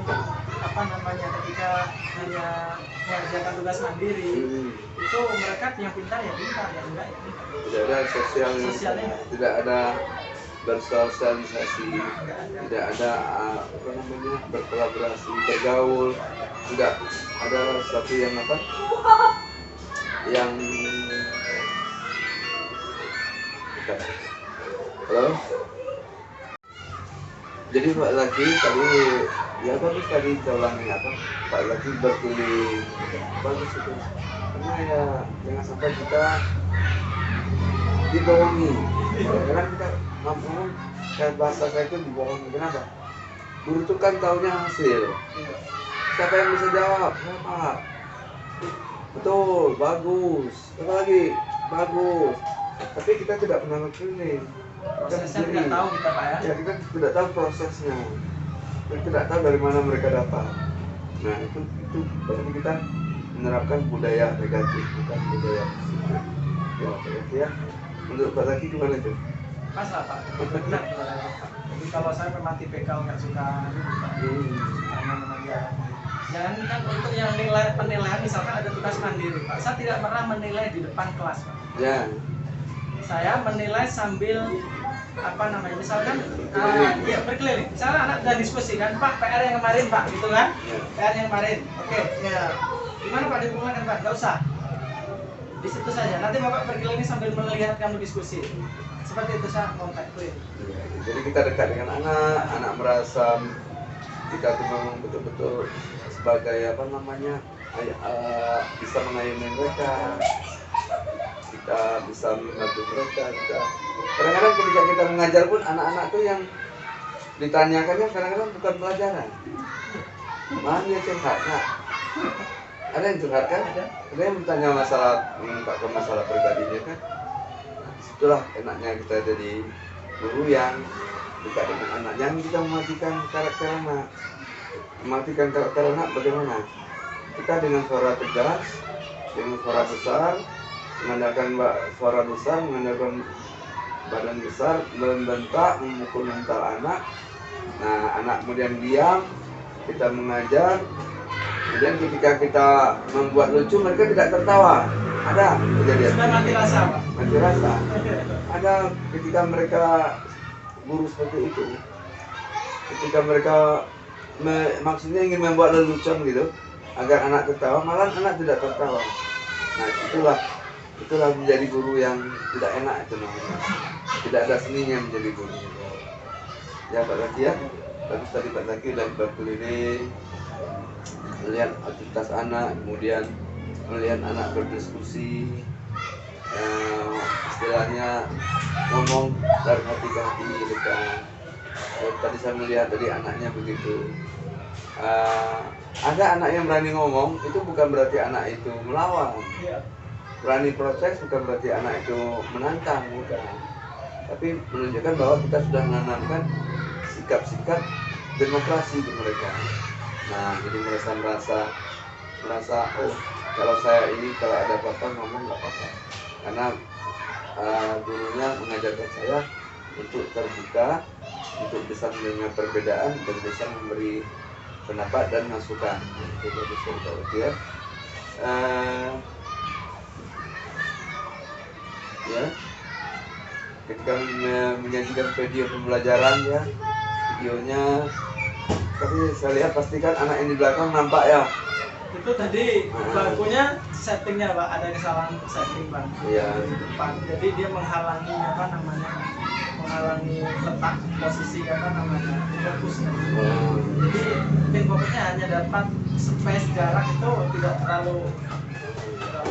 apa namanya ketika hanya mengerjakan tugas mandiri. Itu mereka yang pintar ya pintar, yang enggak ya pintar. Tidak ada sosialnya, tidak ada bersosialisasi, tidak ada apa namanya berkolaborasi, bergaul, tidak ada sesuatu yang apa yang halo. Jadi Pak Laki tadi ya bagus tadi colangnya apa Pak Laki berkeliling bagus itu, karena ya jangan sampai kita dibohongi. Karena kita ngomong kayak bahasa saya itu dibohongi. Kenapa? Guru itu kan taunya hasil. Siapa yang bisa jawab? Pak. Betul, bagus. Apa lagi? Bagus. Tapi kita tidak pernah berkeliling. Prosesnya tidak tahu kita Pak ya. Ya kita tidak tahu prosesnya. Kita tidak tahu dari mana mereka dapat. Nah itu berarti kita menerapkan budaya negatif, bukan budaya positif. Ya. Menurut Pak Zaki gimana itu? Pas lah Pak, benar. Jadi kalau saya memang tipikal nggak suka karena memang ya. Jangan kan untuk yang penilaian misalkan ada tugas mandiri Pak, saya tidak pernah menilai di depan kelas Pak. Ya. Saya menilai sambil apa namanya, misalkan ya berkeliling. Misalnya anak sudah diskusi kan, Pak PR yang kemarin Pak, gitu kan? PR yang kemarin, oke, ya. Gimana Pak diulang Pak? Nggak usah. Di situ saja. Nanti Bapak berkeliling sambil melihat kamu diskusi. Seperti itu saya kontak clear. Jadi kita dekat dengan anak merasa kita tuh memang betul-betul sebagai apa namanya bisa mengayomi mereka, kita bisa membantu mereka. Kadang-kadang ketika kita mengajar pun anak-anak tuh yang ditanyakannya kadang-kadang bukan pelajaran, malah dia curhat. Nah, ada yang curhat kan? Ada yang bertanya mengungkapkan masalah pribadinya kan? Nah, disitulah enaknya kita jadi guru yang dekat dengan anak. Jangan kita mematikan karakter anak. Mematikan karakter anak bagaimana? Kita dengan suara tegas, dengan suara besar, mengandalkan suara besar, mengandalkan badan besar, membentak, memukul mental anak. Nah, anak kemudian diam, kita mengajar. Kemudian ketika kita membuat lucu, mereka tidak tertawa. Ada kejadian. Sudah mati rasa Pak. Mati rasa. Ada ketika mereka guru seperti itu. Ketika mereka maksudnya ingin membuat lelucon gitu, agar anak tertawa, malah anak tidak tertawa. Nah, itulah menjadi guru yang tidak enak itu namanya. Tidak ada seninya menjadi guru. Ya Pak Zaki ya, bagus tadi Pak Zaki dan berkeliling, melihat aktivitas anak, kemudian melihat anak berdiskusi, istilahnya ngomong dari hati ke hati dekat. Tadi saya melihat dari anaknya begitu. Ada anak yang berani ngomong, itu bukan berarti anak itu melawan. Berani protes bukan berarti anak itu menantang, bukan. Tapi menunjukkan bahwa kita sudah menanamkan sikap-sikap demokrasi di mereka. Nah, jadi merasa oh kalau saya ini kalau ada apa-apa ngomong nggak apa-apa. Karena gurunya mengajarkan saya untuk terbuka, untuk bisa mendengar perbedaan dan bisa memberi pendapat dan masukan. Itu bagus sekali ya. Ya, ketika menyajikan video pembelajaran ya, videonya, tapi saya lihat pastikan anak yang di belakang nampak ya, Itu tadi bangkunya settingnya Pak, ada kesalahan setting bangku Iya. di depan. Jadi dia menghalangi apa namanya? Menghalangi letak posisi apa namanya? Fokus tadi. Oh, Jadi pin fokusnya hanya dapat space jarak itu tidak terlalu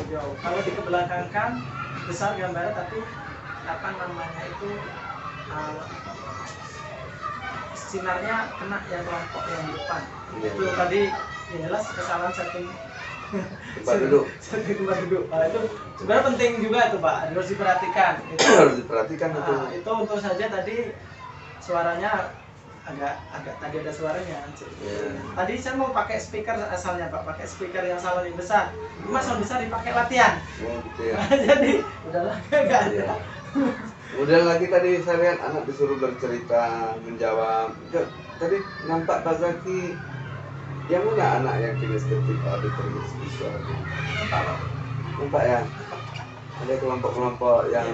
jauh. Kalau dikebelakangkan besar gambarnya tapi apa namanya itu sinarnya kena yang kelompok yang di depan. Iya. Itu tadi yang jelas kesalahan setting tempat duduk. setting tempat duduk. Itu sebenarnya penting juga itu Pak, harus diperhatikan. Itu, Harus diperhatikan itu. itu untuk saja tadi suaranya agak tadi ada suaranya. Iya. Tadi saya mau pakai speaker asalnya Pak, pakai speaker yang sound yang besar. Cuma sound besar dipakai latihan. Oh, gitu ya. Jadi udahlah enggak ada. Iya. Kemudian lagi tadi saya lihat anak disuruh bercerita, menjawab. Tadi nampak Pak Zaki, yang mana anak yang kinestetik auditori visual? Nampak ya? Ada kelompok-kelompok yang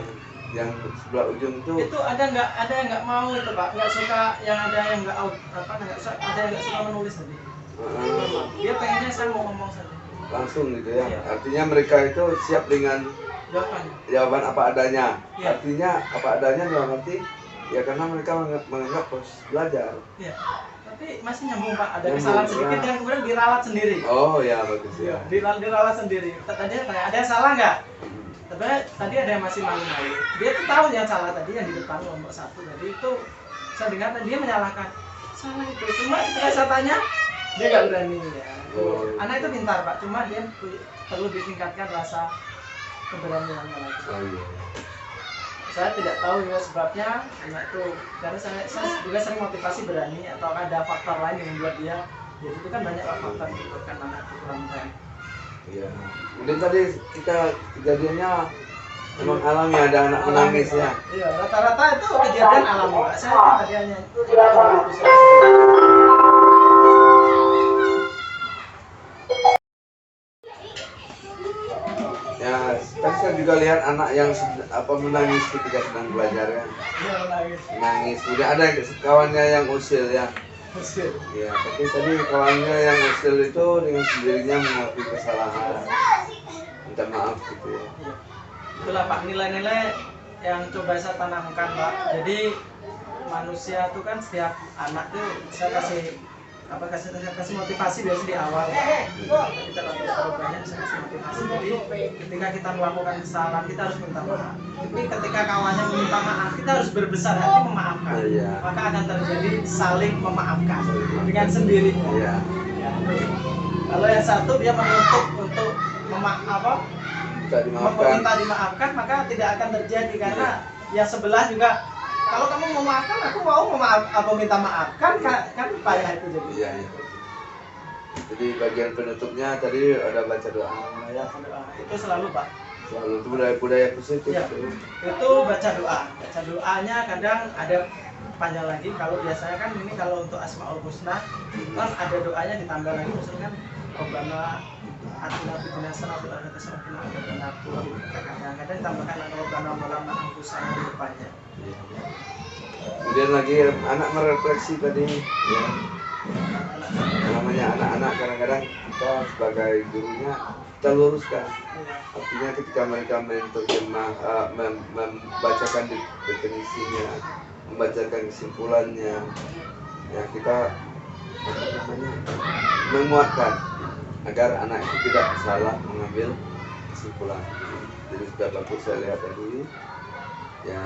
sebelah ujung Itu ada yang nggak mau itu Pak, nggak suka yang ada yang nggak ada yang nggak suka menulis tadi. Dia pengennya saya mau ngomong saja. langsung gitu ya. Iya. Artinya mereka itu siap dengan Jawabannya. jawaban apa adanya. Iya. Artinya apa adanya dalam arti ya karena mereka menganggap proses belajar. Iya. Tapi masih nyambung Pak, ada Nyambung, kesalahan sedikit ya. yang kemudian diralat sendiri. Oh ya bagus ya. Diralat sendiri. Tadi tanya, ada yang salah nggak? Tadi ada yang masih malu-malu. Dia tuh tahu yang salah tadi yang di depan kelompok 1. Jadi itu saya dengar tadi dia menyalahkan. Salah itu. Cuma ketika saya tanya dia nggak berani ya. Oh. Anak itu pintar Pak, cuma dia perlu ditingkatkan rasa keberaniannya lagi. Oh iya. Saya tidak tahu juga sebabnya anak itu karena saya juga sering motivasi berani atau ada faktor lain yang membuat dia jadi itu kan banyak faktor yang menyebabkan anak itu kurang berani. Iya. Kemudian tadi kita kejadiannya memang alami ada anak menangis ya. Iya, rata-rata itu kejadian alami Pak. Saya tadi hanya Ya, tadi saya juga lihat anak yang menangis ketika sedang belajar ya. Iya, menangis. Menangis. Kemudian ada kawannya yang usil ya. Usil. Ya, tapi tadi kawannya yang usil itu dengan sendirinya mengakui kesalahan, minta maaf gitu ya. Itulah Pak nilai-nilai yang coba saya tanamkan Pak. Jadi manusia itu kan setiap anak tuh saya kasih motivasi biasanya di awal. Kita terlalu banyak saya kasih motivasi. Jadi ketika kita melakukan kesalahan kita harus minta maaf. Tapi ketika kawannya meminta maaf kita harus berbesar hati memaafkan. Iya. Maka akan terjadi saling memaafkan dengan sendirinya. Iya. Ya. Kalau yang satu dia menuntut untuk Bisa dimaafkan. meminta dimaafkan maka tidak akan terjadi karena yang sebelah juga kalau kamu mau maafkan aku mau minta maaf kan payah itu jadi. Iya, iya. Jadi bagian penutupnya tadi ada baca doa ya. Itu selalu Pak. Selalu itu budaya positif. Ya, itu baca doa. Baca doanya kadang ada panjang lagi. Kalau biasanya kan ini kalau untuk Asmaul Husna kan ada doanya ditambah lagi misalkan Rabbana atina fid dunya hasanah wa fil akhirati hasanah wa qina adzabannar. Kadang-kadang ditambahkan Rabbana zalamna anfusana di depannya. Kemudian lagi anak merefleksi tadi ya. Namanya anak-anak kadang-kadang kita sebagai gurunya kita luruskan. Artinya ketika mereka membacakan definisinya, membacakan kesimpulannya, ya kita menguatkan agar anak itu tidak salah mengambil kesimpulan. Jadi sudah bagus saya lihat tadi. Ya,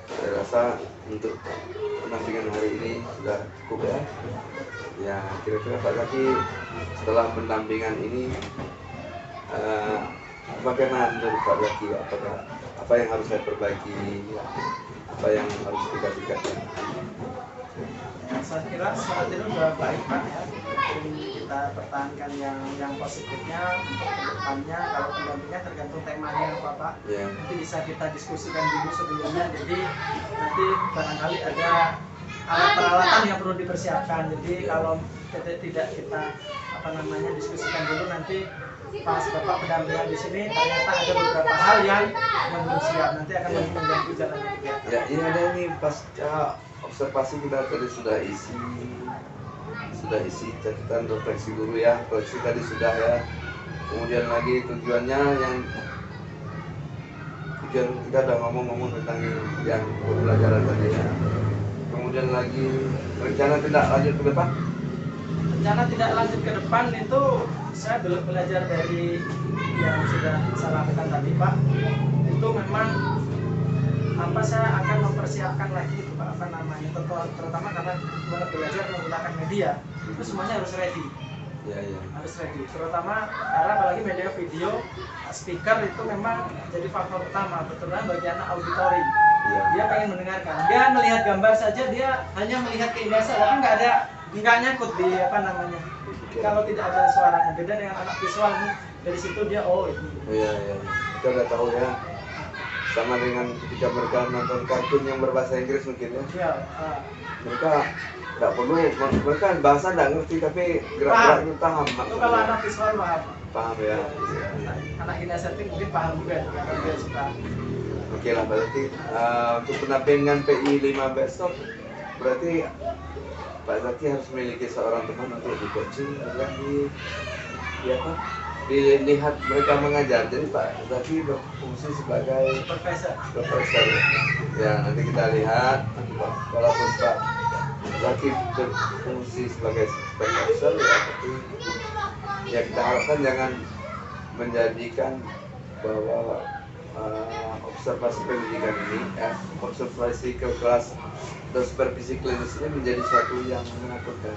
saya rasa untuk pendampingan hari ini sudah cukup ya. Ya, kira-kira Pak Zaki setelah pendampingan ini bagaimana menurut Pak Zaki? Apakah apa yang harus saya perbaiki? Apa yang harus kita tingkatkan? Saya kira saat ini sudah baik Pak ya. Jadi kita pertahankan yang positifnya untuk kedepannya. Kalau pendampingnya tergantung temanya apa Pak. Ya. Nanti bisa kita diskusikan dulu sebelumnya. Jadi nanti barangkali ada alat peralatan yang perlu dipersiapkan. Jadi kalau tidak kita diskusikan dulu nanti pas Bapak pendampingan di sini ternyata ada beberapa hal yang belum siap nanti akan mengganggu jalannya kegiatan. Ya, ini ada nih pasca observasi kita tadi sudah isi sudah isi catatan refleksi guru ya, refleksi tadi sudah ya. Kemudian lagi tujuan kita udah ngomong tentang yang pembelajaran tadi ya. Kemudian lagi rencana tidak lanjut ke depan. Rencana tidak lanjut ke depan itu saya belum belajar dari yang sudah saya lakukan tadi Pak. Itu memang saya akan mempersiapkan lagi itu Pak, terutama karena belajar menggunakan media itu semuanya harus ready. Ya. Harus ready, terutama karena apalagi media video, speaker itu memang jadi faktor utama, terutama bagi anak auditori. Ya. Dia pengen mendengarkan, dia melihat gambar saja, dia hanya melihat keindahan saja, nggak nyangkut di kalau tidak ada suaranya. Beda dengan anak visual nih, dari situ dia itu. Iya. Kita udah tahu ya. Sama dengan ketika mereka nonton kartun yang berbahasa Inggris mungkin ya. Iya. Mereka nggak perlu, mereka bahasa nggak ngerti tapi gerak-gerak itu paham. Itu kalau anak visual paham ya. Anak kinestetik mungkin paham juga kalau dia suka. Oke lah, berarti untuk pendampingan PI 5 besok berarti Pak Zaki harus memiliki seorang teman untuk di coaching agar dilihat mereka mengajar. Jadi Pak Zaki berfungsi sebagai profesor. Ya, nanti kita lihat walaupun Pak Zaki berfungsi sebagai profesor ya, tapi ya kita harapkan jangan menjadikan bahwa observasi pendidikan ini, observasi ke kelas atau supervisi klinis ini menjadi sesuatu yang menakutkan.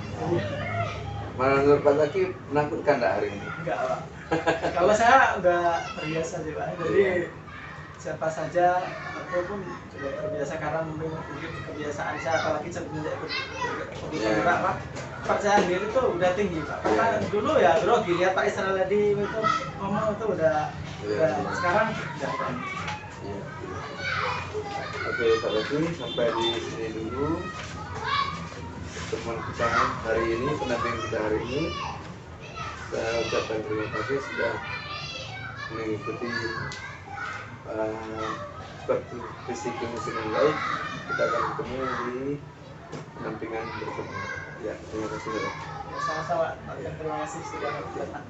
Menurut Pak Zaki menakutkan nggak hari ini? Enggak Pak. Kalau saya udah terbiasa sih Pak. Jadi siapa saja ataupun sudah terbiasa karena mungkin kebiasaan saya, apalagi sebenarnya ikut Pak. Percaya diri itu udah tinggi Pak. Karena dulu ya grogi, lihat Pak Israeladi itu ngomong itu udah sekarang udah. Oke Pak Zaki, sampai di sini dulu pertemuan kita hari ini, pendampingan kita hari ini. Saya ucapkan terima kasih sudah mengikuti supervisi klinis dengan baik. Kita akan ketemu di pendampingan berikutnya. Ya, terima kasih. Sama-sama. Terima kasih sudah datang.